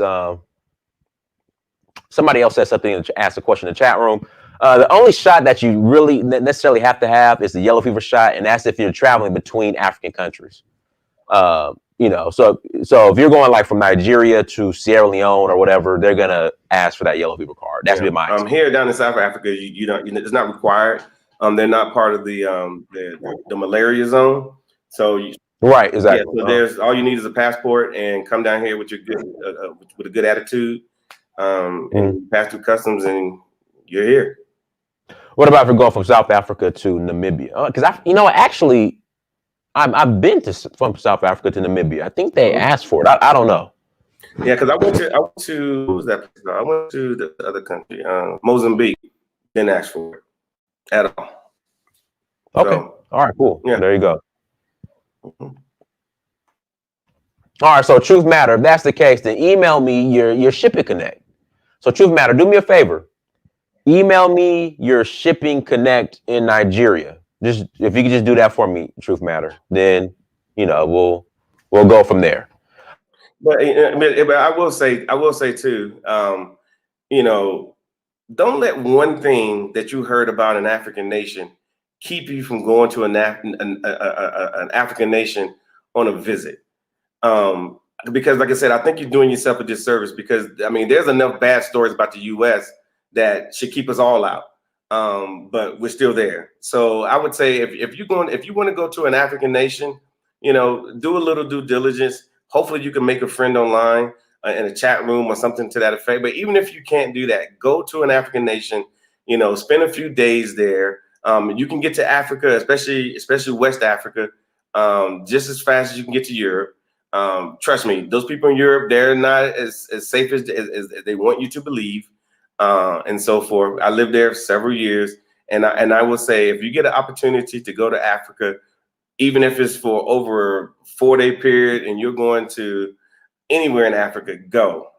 Somebody else said something. Asked a question in the chat room. The only shot that you really necessarily have to have is the yellow fever shot, and that's if you're traveling between African countries. So if you're going like from Nigeria to Sierra Leone or whatever, they're gonna ask for that yellow fever card. That's been my experience. Here down in South Africa, you don't. It's not required. They're not part of the malaria zone. So right, exactly. Yeah, so there's all you need is a passport and come down here with your with a good attitude, and pass through customs, and you're here. What about if you're going from South Africa to Namibia? Because I've been from South Africa to Namibia. I think they asked for it. I don't know. Yeah, because I went to what was that place? I went to the other country, Mozambique. Didn't ask for it at all. Okay. So, all right. Cool. Yeah. There you go. All right. So Truth Matter. If that's the case, then email me your shipping connect. So Truth Matter, do me a favor. Email me your shipping connect in Nigeria. Just if you could just do that for me, Truth Matter, then we'll go from there. But I will say too, don't let one thing that you heard about an African nation keep you from going to an African nation on a visit. Because like I said, I think you're doing yourself a disservice because I mean, there's enough bad stories about the US that should keep us all out. But we're still there. So I would say if you want to go to an African nation, do a little due diligence. Hopefully you can make a friend online in a chat room or something to that effect. But even if you can't do that, go to an African nation, spend a few days there. You can get to Africa, especially West Africa, just as fast as you can get to Europe. Trust me, those people in Europe, they're not as safe as they want you to believe. And so forth. I lived there for several years, and I will say, if you get an opportunity to go to Africa, even if it's for over a 4-day period, and you're going to anywhere in Africa, go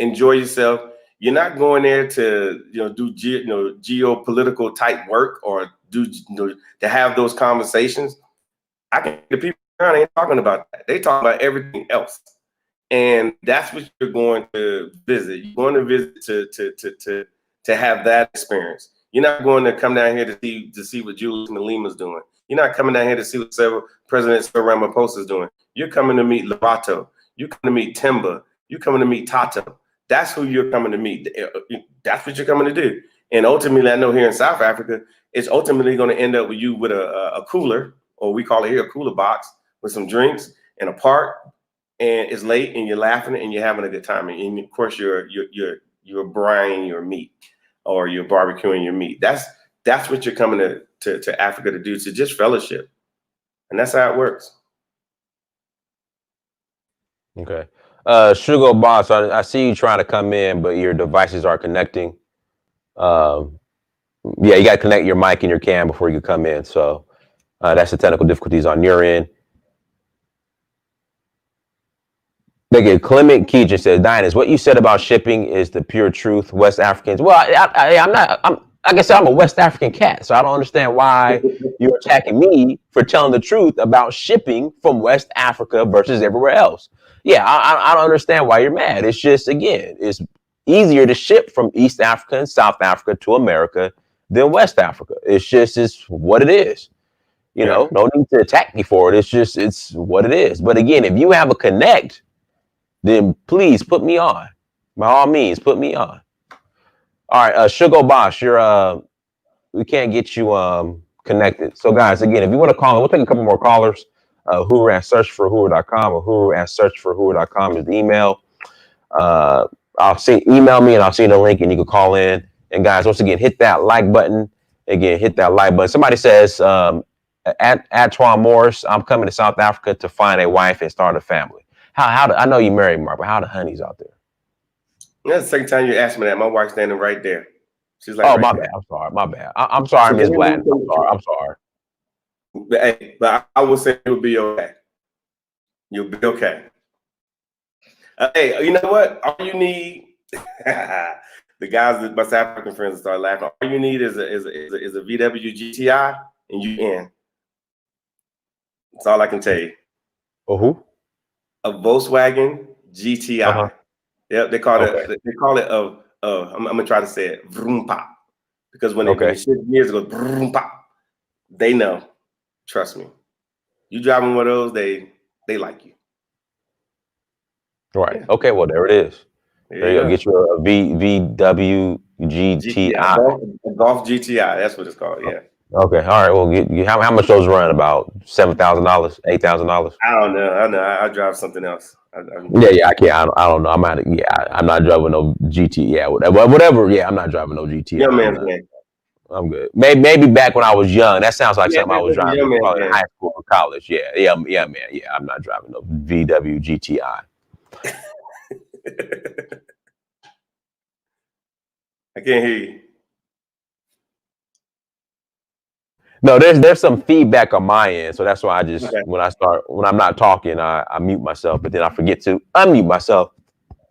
enjoy yourself. You're not going there to do geopolitical type work or to have those conversations. The people around ain't talking about that. They talk about everything else. And that's what you're going to visit. You're going to visit to have that experience. You're not going to come down here to see what Julius Malima's doing. You're not coming down here to see what President Cyril Ramaphosa is doing. You're coming to meet Lovato. You're coming to meet Timba. You're coming to meet Tato. That's who you're coming to meet. That's what you're coming to do. And ultimately, I know here in South Africa, it's ultimately going to end up with you with a cooler, or we call it here a cooler box, with some drinks in a park. And it's late, and you're laughing, and you're having a good time, and of course you're braising your meat, or you're barbecuing your meat. That's what you're coming to Africa to do, to just fellowship, and that's how it works. Okay, Sugar Boss, I see you trying to come in, but your devices are connecting. Yeah, you got to connect your mic and your cam before you come in. So that's the technical difficulties on your end. Clement Keegan says, Dinus, what you said about shipping is the pure truth. West Africans. Well, I'm not. Like I said, I'm a West African cat, so I don't understand why you're attacking me for telling the truth about shipping from West Africa versus everywhere else. Yeah, I don't understand why you're mad. It's just, again, it's easier to ship from East Africa and South Africa to America than West Africa. It's what it is. No need to attack me for it. It's what it is. But again, if you have a connect, then please put me on. By all means, put me on. All right, Sugar Boss, we can't get you connected. So guys, again, if you want to call in, we'll take a couple more callers. Huru at searchforhuru.com or Huru at searchforhuru.com is the email. Email me and I'll see the link and you can call in. And guys, once again, hit that like button. Again, hit that like button. Somebody says, Antoine Morris, I'm coming to South Africa to find a wife and start a family. I know you married, Mark, but how the honey's out there? That's the second time you asked me that. My wife's standing right there. She's like, oh, right my there. bad. I'm sorry. My bad. I'm sorry, Miss Blatton. I'm sorry. But I will say you'll be okay. You'll be okay. Hey, you know what? All you need, the guys that my South African friends start laughing. All you need is a VW GTI, and you in. That's all I can tell you. Oh, who? A Volkswagen GTI. Uh-huh. Yep, they call it I'm gonna try to say it vroom pop, because when it shift gears, it goes vroom pop. They know. Trust me. You driving one of those, they like you. Right. Yeah. Okay. Well, there it is. There you go. Get you a VW GTI. A Golf GTI. That's what it's called. Yeah. Okay. All right. Well, how much those run? About $7,000, $8,000. I don't know. I drive something else. I can't. I don't know. I'm not driving no GT. Yeah, whatever. Yeah, I'm not driving no GT. Young man's game. I'm good. Maybe back when I was young. That sounds like something I was driving probably in high school or college. Yeah, man. Yeah, I'm not driving no VW GTI. I can't hear you. No, there's some feedback on my end, so that's why I just when I'm not talking, I mute myself, but then I forget to unmute myself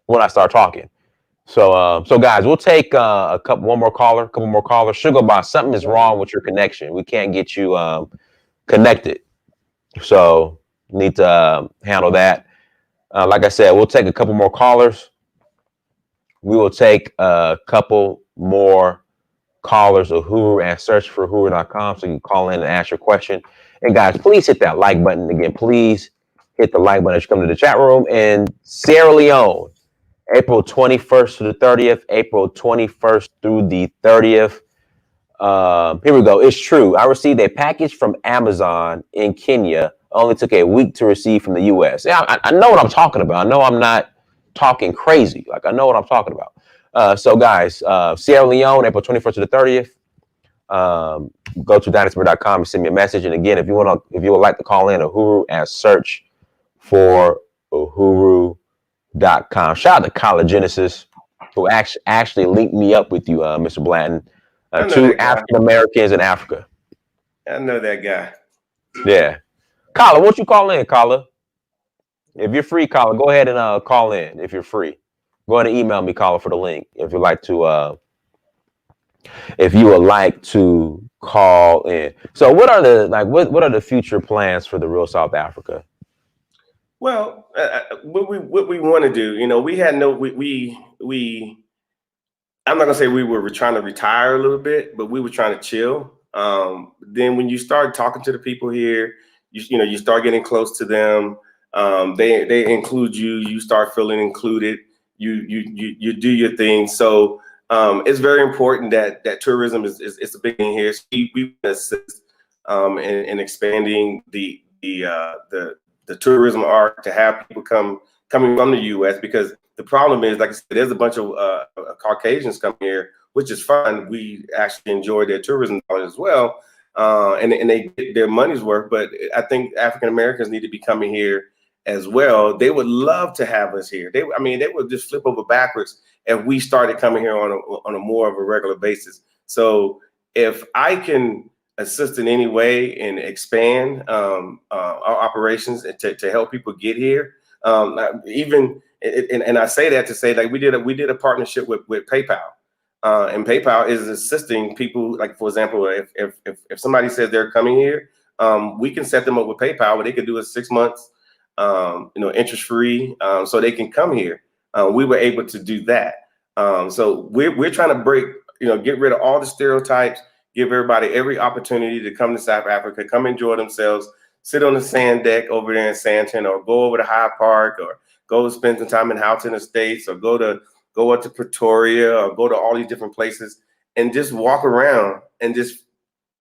when I start talking. So guys, we'll take a couple more callers. Sugar Boss, something is wrong with your connection. We can't get you connected, so need to handle that. Like I said, we'll take a couple more callers. We will take a couple more callers of Huru and searchforhuru.com, so you can call in and ask your question. And guys, please hit that like button again. Please hit the like button as you come to the chat room. And Sierra Leone, April 21st to the 30th, April 21st through the 30th. Here we go. It's true. I received a package from Amazon in Kenya. Only took a week to receive from the U.S. Yeah, I know what I'm talking about. I know I'm not talking crazy. Like, I know what I'm talking about. So guys, Sierra Leone, April 21st to the 30th. Go to dynasty.com and send me a message. And again, if you would like to call in, Uhuru at search for Uhuru.com. Shout out to College Genesis, who actually linked me up with you, Mr. Blanton. Two African Americans in Africa. I know that guy. Yeah. Kala, won't you call in, Kala? If you're free, Kala, go ahead and call in if you're free. Go ahead and email me, Kala, for the link if you'd like to. If you would like to call in. So, what are the future plans for the Real South Africa? Well, what we want to do, we had I'm not gonna say we were trying to retire a little bit, but we were trying to chill. Then when you start talking to the people here, you start getting close to them. They include you. You start feeling included. You do your thing. So it's very important that tourism is a big thing here. So we assist in expanding the tourism arc to have people coming from the U.S. because the problem is, like I said, there's a bunch of Caucasians coming here, which is fun. We actually enjoy their tourism dollars as well, and they get their money's worth. But I think African Americans need to be coming here as well. They would love to have us here. They would just flip over backwards if we started coming here on a more of a regular basis. So if I can assist in any way and expand our operations to help people get here, and I say that to say, like, we did a partnership with PayPal, and PayPal is assisting people. Like, for example, if somebody says they're coming here, we can set them up with PayPal where they could do a 6 months, interest free, so they can come here. We were able to do that. So we're trying to get rid of all the stereotypes, give everybody every opportunity to come to South Africa, come enjoy themselves, sit on the sand deck over there in Sandton, or go over to Hyde Park, or go spend some time in Houghton Estates, or go up to Pretoria, or go to all these different places and just walk around and just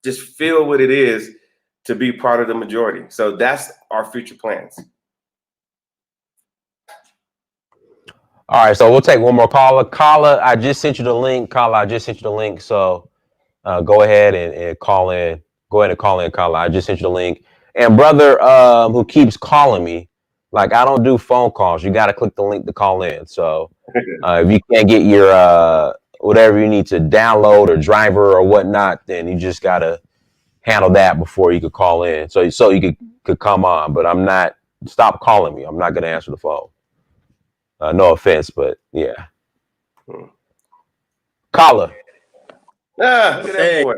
just feel what it is to be part of the majority. So that's our future plans. All right, so we'll take one more caller. Caller, I just sent you the link. Caller, I just sent you the link. So go ahead and call in. Go ahead and call in, caller. I just sent you the link. And brother who keeps calling me, like I don't do phone calls. You got to click the link to call in. So if you can't get your whatever you need to download or driver or whatnot, then you just got to handle that before you could call in. So you could come on. But I'm not. Stop calling me. I'm not going to answer the phone. No offense, but yeah. Caller. Look at that boy.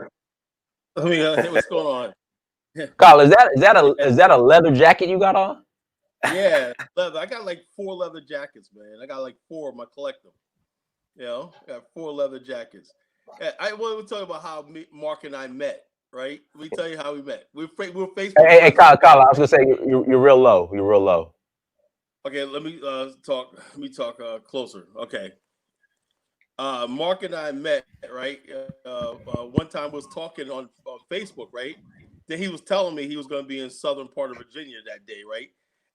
Hey, what's going on? Caller, is that a leather jacket you got on? Yeah, leather. I got like 4 leather jackets, man. I got like 4 of my collective. You know, I got 4 leather jackets. I want to tell you about how Mark and I met, right? Let me tell you how we met. We were Facebook. Hey, caller, I was gonna say you're real low. You're real low. Okay, let me talk. Let me talk closer. Okay. Mark and I met, right? One time was talking on Facebook, right? Then he was telling me he was going to be in southern part of Virginia that day, right?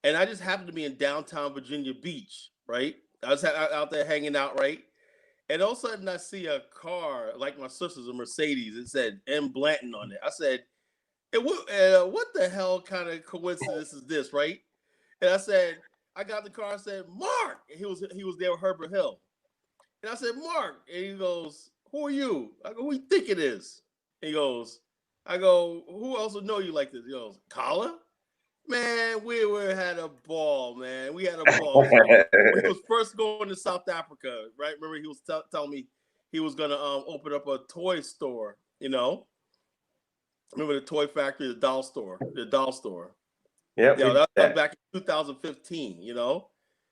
And I just happened to be in downtown Virginia Beach, right? I was out there hanging out, right? And all of a sudden I see a car, like my sister's, a Mercedes. It said M. Blanton on it. I said, hey, what the hell kind of coincidence is this, right? And I said, I got the car. I said, Mark. And he was there with Herbert Hill. And I said, Mark. And he goes, who are you? I go, who you think it is? And he goes, I go, who else would know you like this? He goes, Colin? Man, we had a ball, man. We had a ball. So when he was first going to South Africa, right? Remember he was telling me he was going to open up a toy store, you know? Remember the toy factory, the doll store? Yeah, that was back in 2015, you know?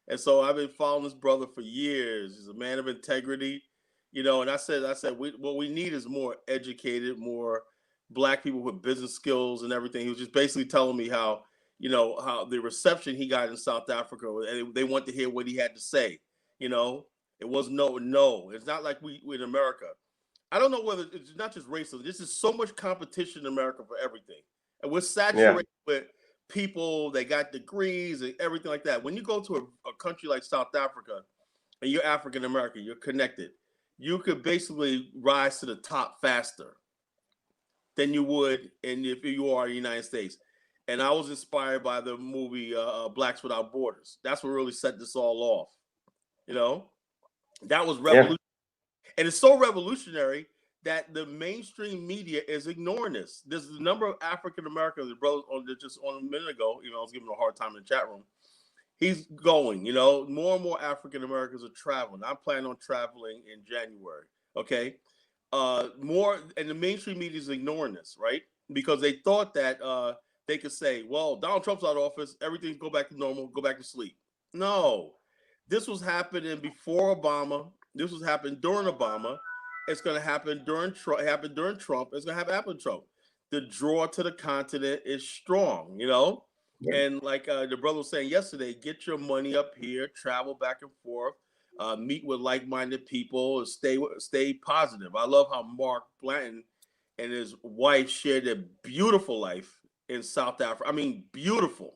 And so I've been following this brother for years. He's a man of integrity, you know. And I said, what we need is more educated, more Black people with business skills and everything. He was just basically telling me how, you know, how the reception he got in South Africa, and they want to hear what he had to say. You know, it was no. It's not like we in America. I don't know whether it's not just racism. This is so much competition in America for everything, and we're saturated with people that got degrees and everything like that. When you go to a country like South Africa and you're African American, you're connected, you could basically rise to the top faster than you would if you are in the United States. And I was inspired by the movie Blacks Without Borders. That's what really set this all off. You know, that was revolutionary. Yeah. And it's so revolutionary that the mainstream media is ignoring this. There's a number of African Americans, the brothers just on a minute ago, you know, I was giving him a hard time in the chat room. He's going, you know, more and more African Americans are traveling. I'm planning on traveling in January. Okay. More, and the mainstream media is ignoring this, right? Because they thought that they could say, well, Donald Trump's out of office, everything go back to normal, go back to sleep. No, this was happening before Obama. This was happening during Obama. It's going to happen during Trump. It happened during Trump. It's going to happen Trump. The draw to the continent is strong, you know? Yeah. And like the brother was saying yesterday, get your money up here, travel back and forth, meet with like-minded people, and stay positive. I love how Mark Blanton and his wife shared a beautiful life in South Africa. I mean, beautiful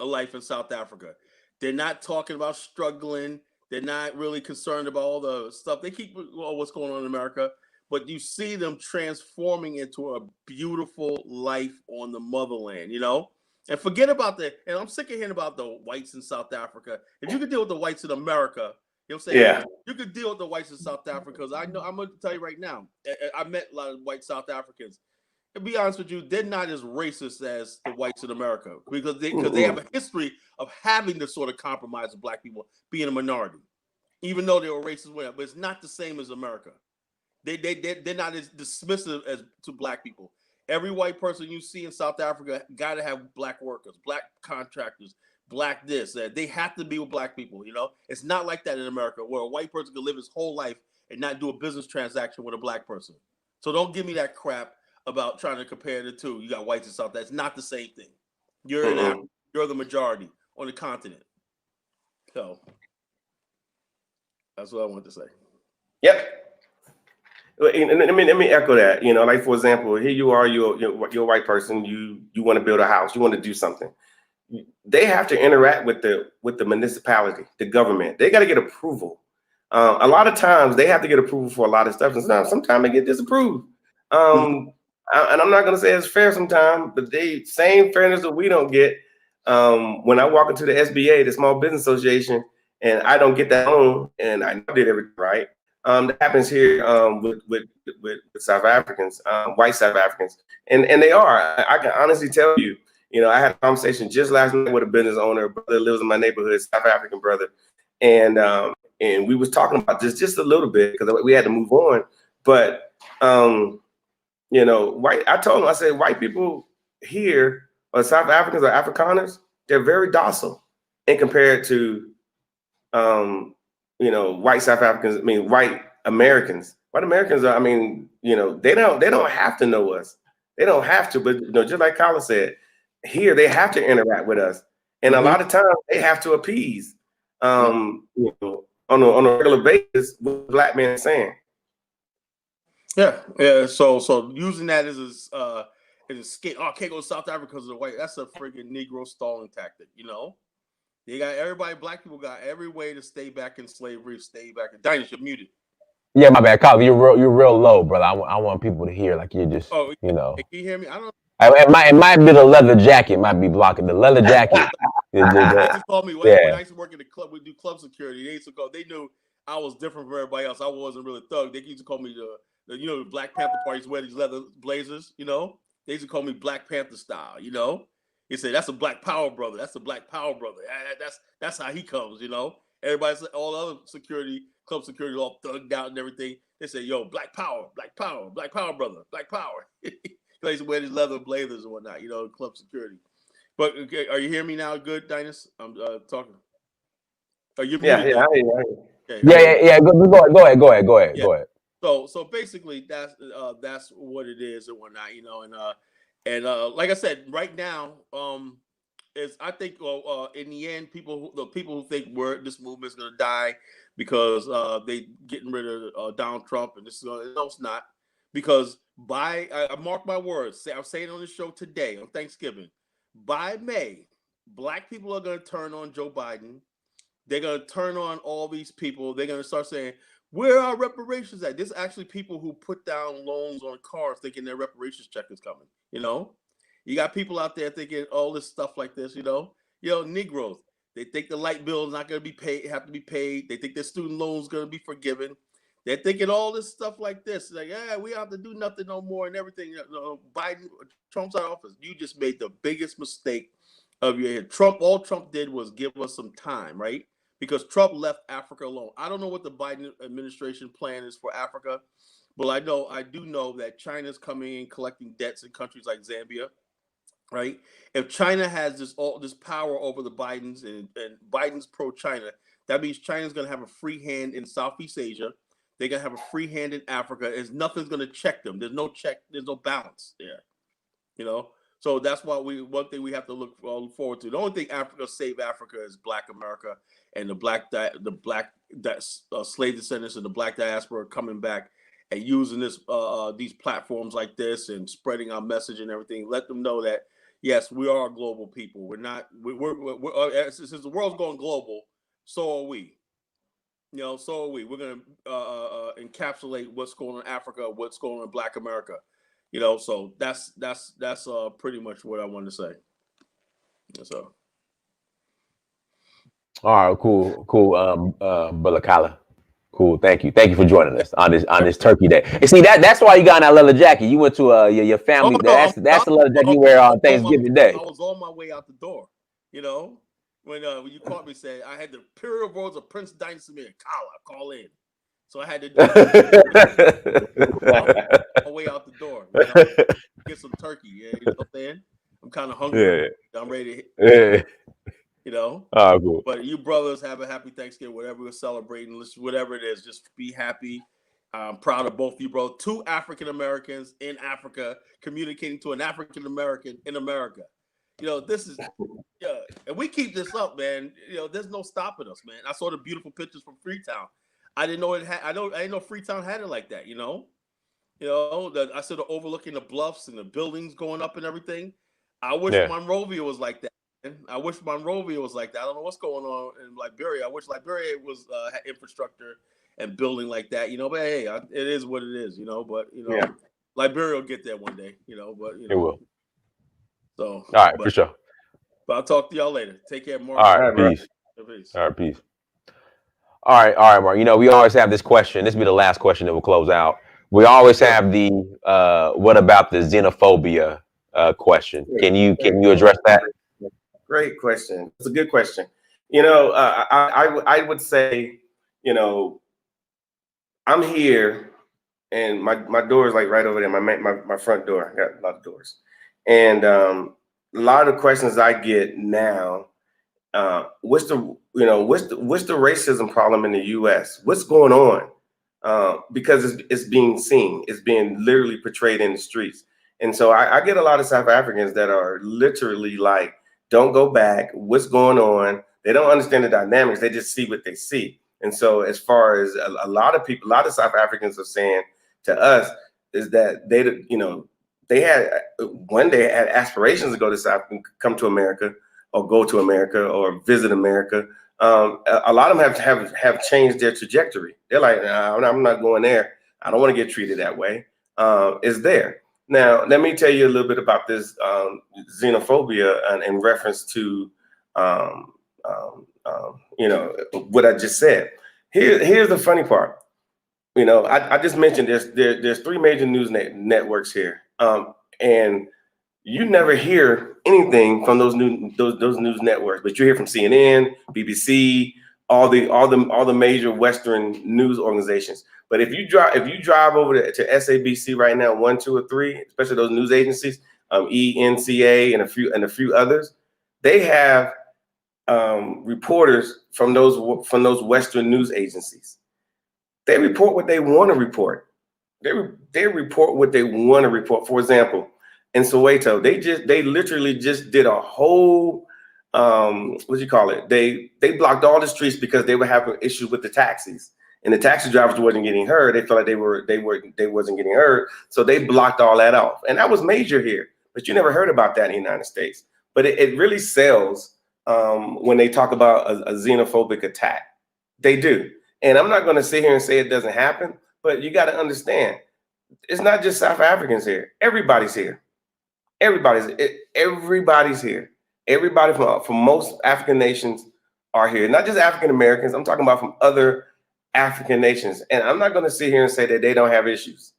a life in South Africa. They're not talking about struggling. They're not really concerned about all the stuff. They keep what's going on in America, but you see them transforming into a beautiful life on the motherland, you know? And forget about and I'm sick of hearing about the whites in South Africa. If you could deal with the whites in America, you know what I'm saying? Yeah. You could deal with the whites in South Africa, because I know, I'm going to tell you right now, I met a lot of white South Africans. To be honest with you, they're not as racist as the whites in America, because they have a history of having this sort of compromise with Black people, being a minority, even though they were racist, but it's not the same as America. They're not as dismissive as to Black people. Every white person you see in South Africa got to have Black workers, Black contractors, Black this, that. They have to be with Black people, you know? It's not like that in America, where a white person can live his whole life and not do a business transaction with a Black person. So don't give me that crap about trying to compare the two. You got whites and South. That's not the same thing. You're in Africa. You're the majority on the continent. So that's what I wanted to say. Yep. And let me echo that. You know, like for example, here you are, you're a white person. You want to build a house. You want to do something. They have to interact with the municipality, the government. They got to get approval. A lot of times they have to get approval for a lot of stuff, and sometimes they get disapproved. And I'm not going to say it's fair sometimes, but they same fairness that we don't get. When I walk into the SBA, the Small Business Association, and I don't get that loan, and I did everything right. That happens here with South Africans, white South Africans, and they are. I can honestly tell you. You know, I had a conversation just last night with a business owner, a brother that lives in my neighborhood, South African brother, and we was talking about this just a little bit because we had to move on. But you know, I told him, I said, white people here, or South Africans or Afrikaners, they're very docile in compared to you know, white South Africans. I mean, white Americans. White Americans are, I mean, you know, they don't have to know us. They don't have to, but you know, just like Colin said, here they have to interact with us, and a lot of times they have to appease, you know, on a regular basis what black men are saying. Yeah. So using that as a skate. Oh, I can't go to South Africa because of the white. That's a freaking Negro stalling tactic. You know, they got everybody. Black people got every way to stay back in slavery, stay back in. Dinah, you're muted. Yeah, my bad, Colin. You're real low, brother. I want people to hear like you're just, you know. Can you hear me? I don't. It might be the leather jacket. Might be blocking the leather jacket. They just called me when I used to work in the club. We do club security. They used to call. They knew I was different from everybody else. I wasn't really thug. They used to call me the you know, the Black Panther parties wear these leather blazers. You know, they used to call me Black Panther style. You know, he said that's a Black Power brother. That's a Black Power brother. That's how he comes. You know, everybody said all other security, club security, all thugged out and everything. They say, yo, Black Power, Black Power, Black Power brother, Black Power. They used to wear these leather blazers and whatnot, you know, club security. But okay, are you hearing me now? Good, Dinus? I'm talking. Are you muted? Yeah. Okay, Yeah. Go ahead. So basically, that's what it is and whatnot, you know, and like I said, right now, is I think in the end, the people who think this movement is going to die because they getting rid of Donald Trump, and this is no, it's not, because I mark my words. I'm saying on the show today on Thanksgiving, by May, black people are going to turn on Joe Biden. They're going to turn on all these people. They're going to start saying, where are reparations at? There's actually people who put down loans on cars thinking their reparations check is coming. You know, you got people out there thinking all this stuff like this. You know, Negroes. They think the light bill is not going to be paid, have to be paid. They think their student loans going to be forgiven. They're thinking all this stuff like this. Like, yeah, we have to do nothing no more and everything. You know, Biden, Trump's out of office. You just made the biggest mistake of your head. All Trump did was give us some time, right? Because Trump left Africa alone. I don't know what the Biden administration plan is for Africa, but I do know that China's coming in collecting debts in countries like Zambia, right? If China has this power over the Bidens and Biden's pro-China, that means China's going to have a free hand in Southeast Asia. They're going to have a free hand in Africa. Nothing's going to check them. There's no check. There's no balance there, you know? So that's why one thing we have to look forward to. The only thing Africa save Africa is Black America and the black slave descendants and the Black diaspora coming back and using these platforms like this and spreading our message and everything. Let them know that yes, we are a global people. We're not. We're since the world's going global, so are we. You know, so are we. We're going to encapsulate what's going on in Africa, what's going on in Black America. You know, so that's pretty much what I wanted to say. So, all right, cool, Brother Kala. Cool, thank you for joining us on this Turkey Day. And see that's why you got in that leather jacket. You went to your family. That's the leather jacket you wear on Thanksgiving Day. I was on my way out the door. You know, when you caught me, said I had the imperial robes of Prince Dynasty Kala call in. So I had to do my way out the door. You know? Get some turkey. Yeah, you know what I'm saying? I'm kind of hungry. Yeah. I'm ready to hit. You know? Oh, cool. But you brothers have a happy Thanksgiving, whatever we're celebrating, whatever it is, just be happy. I'm proud of both of you, bro. 2 African Americans in Africa communicating to an African American in America. You know, this is, yeah, and we keep this up, man. You know, there's no stopping us, man. I saw the beautiful pictures from Freetown. I didn't know I didn't know Freetown had it like that, you know? You know, that I said overlooking the bluffs and the buildings going up and everything. I wish Yeah. Monrovia was like that. I wish Monrovia was like that. I don't know what's going on in Liberia. I wish Liberia was had infrastructure and building like that. You know, but hey, it is what it is. You know, but you know, Liberia will get there one day. You know, but you know, It will. So, All right, for sure. But I'll talk to y'all later. Take care, Mark. All right, peace. Peace. All right, peace. All right, Mark. You know, we always have this question. This will be the last question that we'll close out. We always have the what about the xenophobia question? Can you address that? Great question. It's a good question. You know, I would say, you know, I'm here, and my door is like right over there. My front door. I got a lot of doors, and a lot of the questions I get now. What's the racism problem in the U.S.? What's going on? Because it's being seen, it's being literally portrayed in the streets, and so I get a lot of South Africans that are literally like, "Don't go back. What's going on?" They don't understand the dynamics. They just see what they see. And so, as far as a lot of people, a lot of South Africans are saying to us is that they had one day had aspirations to go to South and come to America, or go to America, or visit America. A lot of them have changed their trajectory. They're like, nah, I'm not going there. I don't want to get treated that way. It's there. Now, let me tell you a little bit about this xenophobia in reference to, what I just said. Here's the funny part. You know, I just mentioned there's three major news networks here, and you never hear anything from those news networks, but you hear from CNN, BBC, all the major Western news organizations. But if you drive over to SABC right now, 1, 2, or 3, especially those news agencies, ENCA and a few others, they have reporters from those Western news agencies. They report what they want to report. They report what they want to report. For example, in Soweto, they literally just did a whole They blocked all the streets because they were having issues with the taxis, and the taxi drivers wasn't getting heard. They felt like they wasn't getting heard, so they blocked all that off. And that was major here, but you never heard about that in the United States. But it really sells when they talk about a xenophobic attack. They do. And I'm not going to sit here and say it doesn't happen, but you got to understand, it's not just South Africans here. Everybody's here. Everybody's here. Everybody from most African nations are here. Not just African Americans. I'm talking about from other African nations. And I'm not going to sit here and say that they don't have issues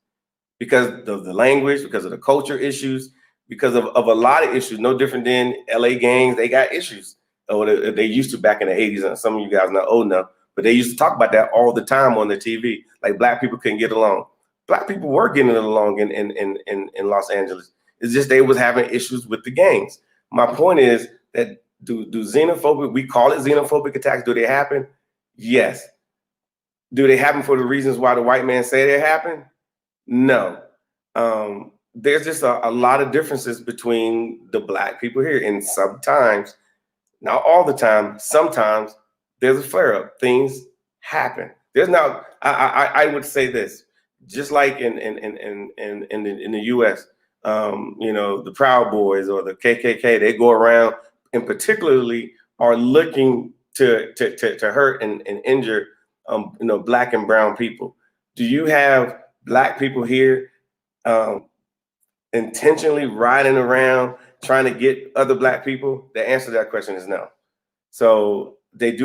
because of the language, because of the culture issues, because of a lot of issues. No different than LA gangs. They got issues. Or they used to back in the 80s. And some of you guys are not old enough. But they used to talk about that all the time on the TV. Like black people couldn't get along. Black people were getting along in Los Angeles. It's just they was having issues with the gangs. My point is that do xenophobic, we call it xenophobic attacks, do they happen? Yes. Do they happen for the reasons why the white man say they happen? No. There's just a lot of differences between the black people here. And sometimes, not all the time, sometimes, there's a flare up. Things happen. There's not. I would say this, just like in the U.S. The Proud Boys or the KKK, they go around and particularly are looking to hurt and injure black and brown people. Do you have black people here intentionally riding around trying to get other black people? The answer to that question is no. So it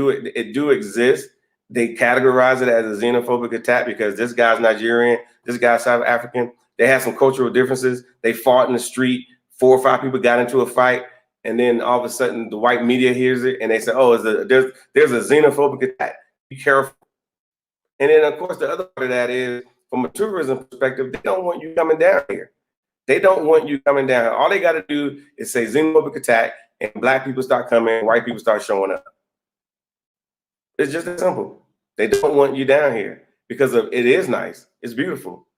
do exist. They categorize it as a xenophobic attack because this guy's Nigerian, this guy's South African. They had some cultural differences. They fought in the street. 4 or 5 people got into a fight, and then all of a sudden the white media hears it and they say, "Oh, there's a xenophobic attack. Be careful." And then of course the other part of that is, from a tourism perspective, they don't want you coming down here. They don't want you coming down. All they got to do is say xenophobic attack, and black people start coming, white people start showing up. It's just that simple. They don't want you down here because it is nice. It's beautiful.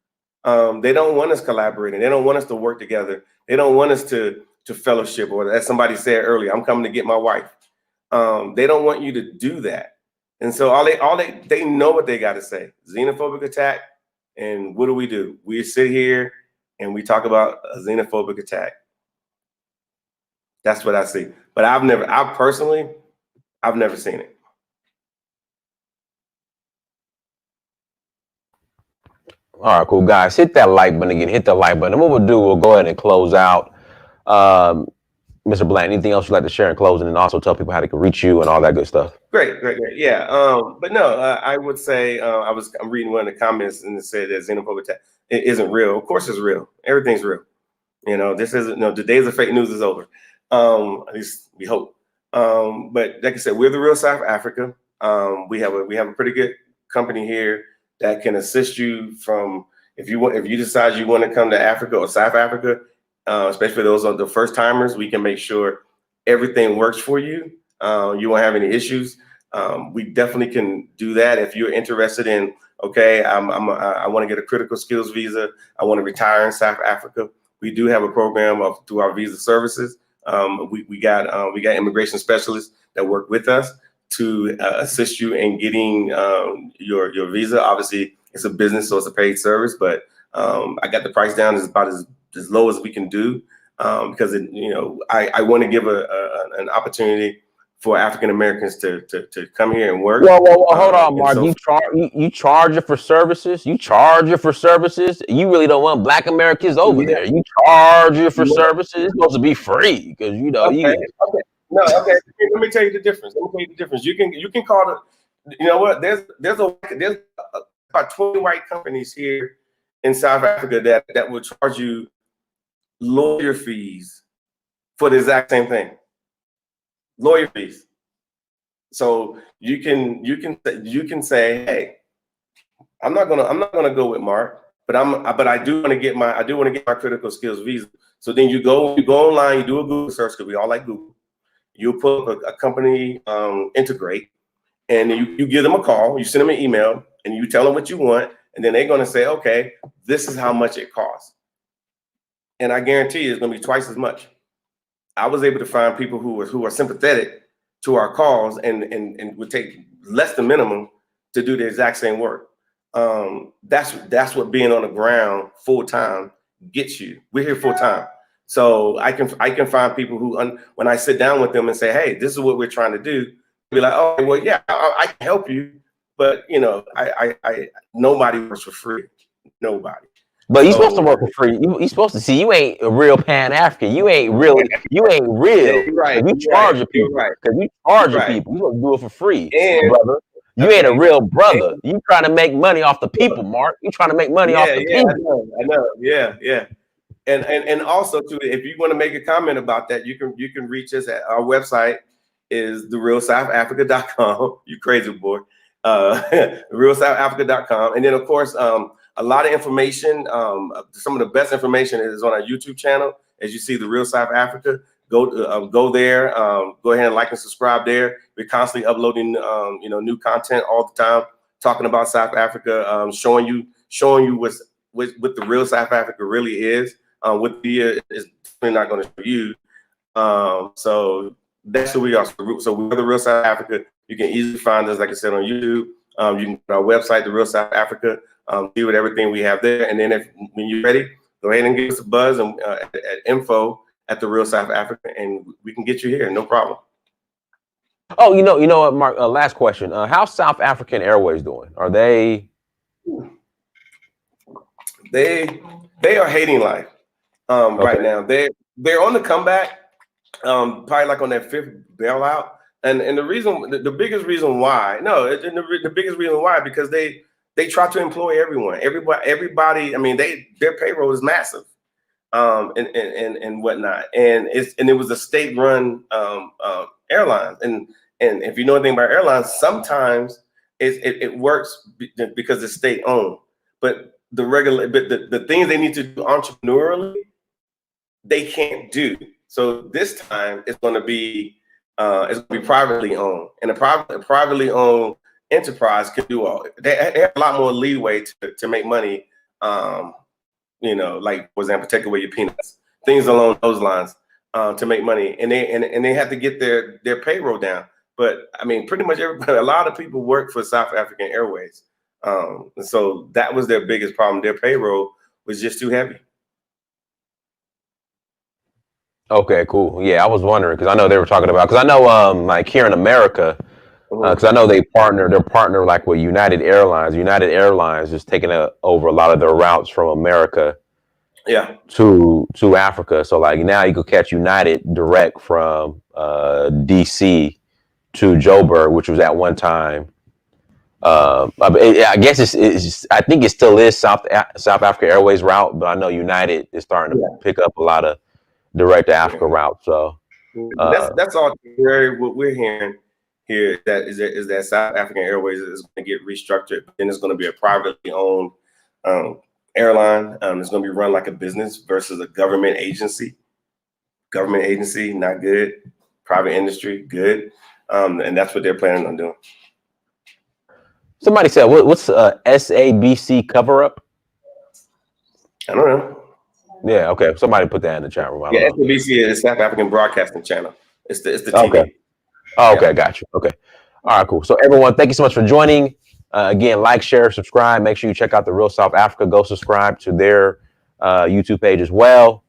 They don't want us collaborating. They don't want us to work together. They don't want us to fellowship, or as somebody said earlier, I'm coming to get my wife. They don't want you to do that. And so they know what they got to say. Xenophobic attack, And what do? We sit here and we talk about a xenophobic attack. That's what I see. But I've never seen it. All right, cool, guys. Hit that like button again. Hit the like button. And what we'll do, we'll go ahead and close out. Mr. Bland, anything else you'd like to share in closing, and also tell people how they can reach you and all that good stuff? Great. Yeah. But no, I would say I'm reading one of the comments and it said that xenophobic attack it isn't real. Of course, it's real. Everything's real. You know, this isn't. No, the days of fake news is over. At least we hope. But like I said, we're the real South Africa. We have a pretty good company here that can assist you from if you decide you want to come to Africa or South Africa, especially those are the first timers. We can make sure everything works for you. You won't have any issues. We definitely can do that if you're interested in. Okay, I want to get a critical skills visa. I want to retire in South Africa. We do have a program through our visa services. We got immigration specialists that work with us to assist you in getting your visa. Obviously, it's a business, so it's a paid service. But I got the price down as about as low as we can do because I want to give an opportunity for African Americans to come here and work. Well, hold on, Mark. You charge it for services. You charge it for services. You really don't want Black Americans over there. You charge it for services. It's supposed to be free because Okay. No, okay. Let me tell you the difference. You can call it. You know what? There's about 20 white companies here in South Africa that will charge you lawyer fees for the exact same thing. Lawyer fees. So you can say, hey, I'm not gonna go with Mark, but I do want to get my critical skills visa. So then you go online, you do a Google search because we all like Google. You put up a company integrate, and then you give them a call, you send them an email, and you tell them what you want, and then they're gonna say, okay, this is how much it costs. And I guarantee you it's gonna be twice as much. I was able to find people who are sympathetic to our calls and would take less than minimum to do the exact same work. That's what being on the ground full time gets you. We're here full time, so I can find people who when I sit down with them and say, hey, this is what we're trying to do, be like, oh, well, yeah, I can help you, but I nobody works for free, nobody. But you're supposed to work for free. You're supposed to see you ain't a real Pan-African. You ain't real. Right. You charge people. Because you charge people. You don't do it for free, brother. You ain't a real brother. You trying to make money off the people, Mark. You trying to make money off the people. I know. Yeah. And also too, if you want to make a comment about that, you can reach us at our website is therealsouthafrica.com. You crazy boy. Realsouthafrica.com. And then of course, a lot of information, some of the best information is on our YouTube channel. As you see, The Real South Africa, go there, go ahead and like and subscribe there. We're constantly uploading, new content all the time, talking about South Africa, showing you what the real South Africa really is. What the is definitely not going to show you. So that's who we are. So we're The Real South Africa. You can easily find us, like I said, on YouTube. You can go to our website, The Real South Africa. See what everything we have there, and then when you're ready, go ahead and give us a buzz and at info at The Real South Africa, and we can get you here, no problem. Oh, you know what, Mark? Last question: how's South African Airways doing? Are they? They are hating life right now. They're on the comeback, probably like on that fifth bailout, and the biggest reason why because they try to employ everybody. I mean, their payroll is massive, and whatnot. And it was a state-run airline. And if you know anything about airlines, sometimes it works because it's state-owned. But the things they need to do entrepreneurially, they can't do. So this time it's going to be privately owned, and a privately owned enterprise can do all. They have a lot more leeway to make money. Like for example, take away your peanuts, things along those lines, to make money, and they have to get their payroll down. But I mean, pretty much everybody, a lot of people work for South African Airways. And so that was their biggest problem. Their payroll was just too heavy. Okay, cool. Yeah, I was wondering because I know they were talking about because I know like here in America, because I know they're partner like with United Airlines. United Airlines is taking over a lot of their routes from America, to Africa. So like now you could catch United direct from DC to Joburg, which was at one time. I guess it's I think it still is South Africa Airways route, but I know United is starting to pick up a lot of direct to Africa routes. So that's all what we're hearing here is that South African Airways is going to get restructured, but then it's going to be a privately owned airline. It's going to be run like a business versus a government agency. Government agency, not good. Private industry, good. And that's what they're planning on doing. Somebody said, what's SABC cover up? I don't know. Yeah, okay. Somebody put that in the chat room. Yeah, SABC is South African Broadcasting Channel. It's the TV. Okay. Oh, okay, got you. Okay. All right, cool. So everyone, thank you so much for joining. Again, like, share, subscribe. Make sure you check out the Real South Africa. Go subscribe to their YouTube page as well.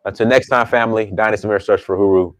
Until next time, family, Dynasty Mirror Search for Huru.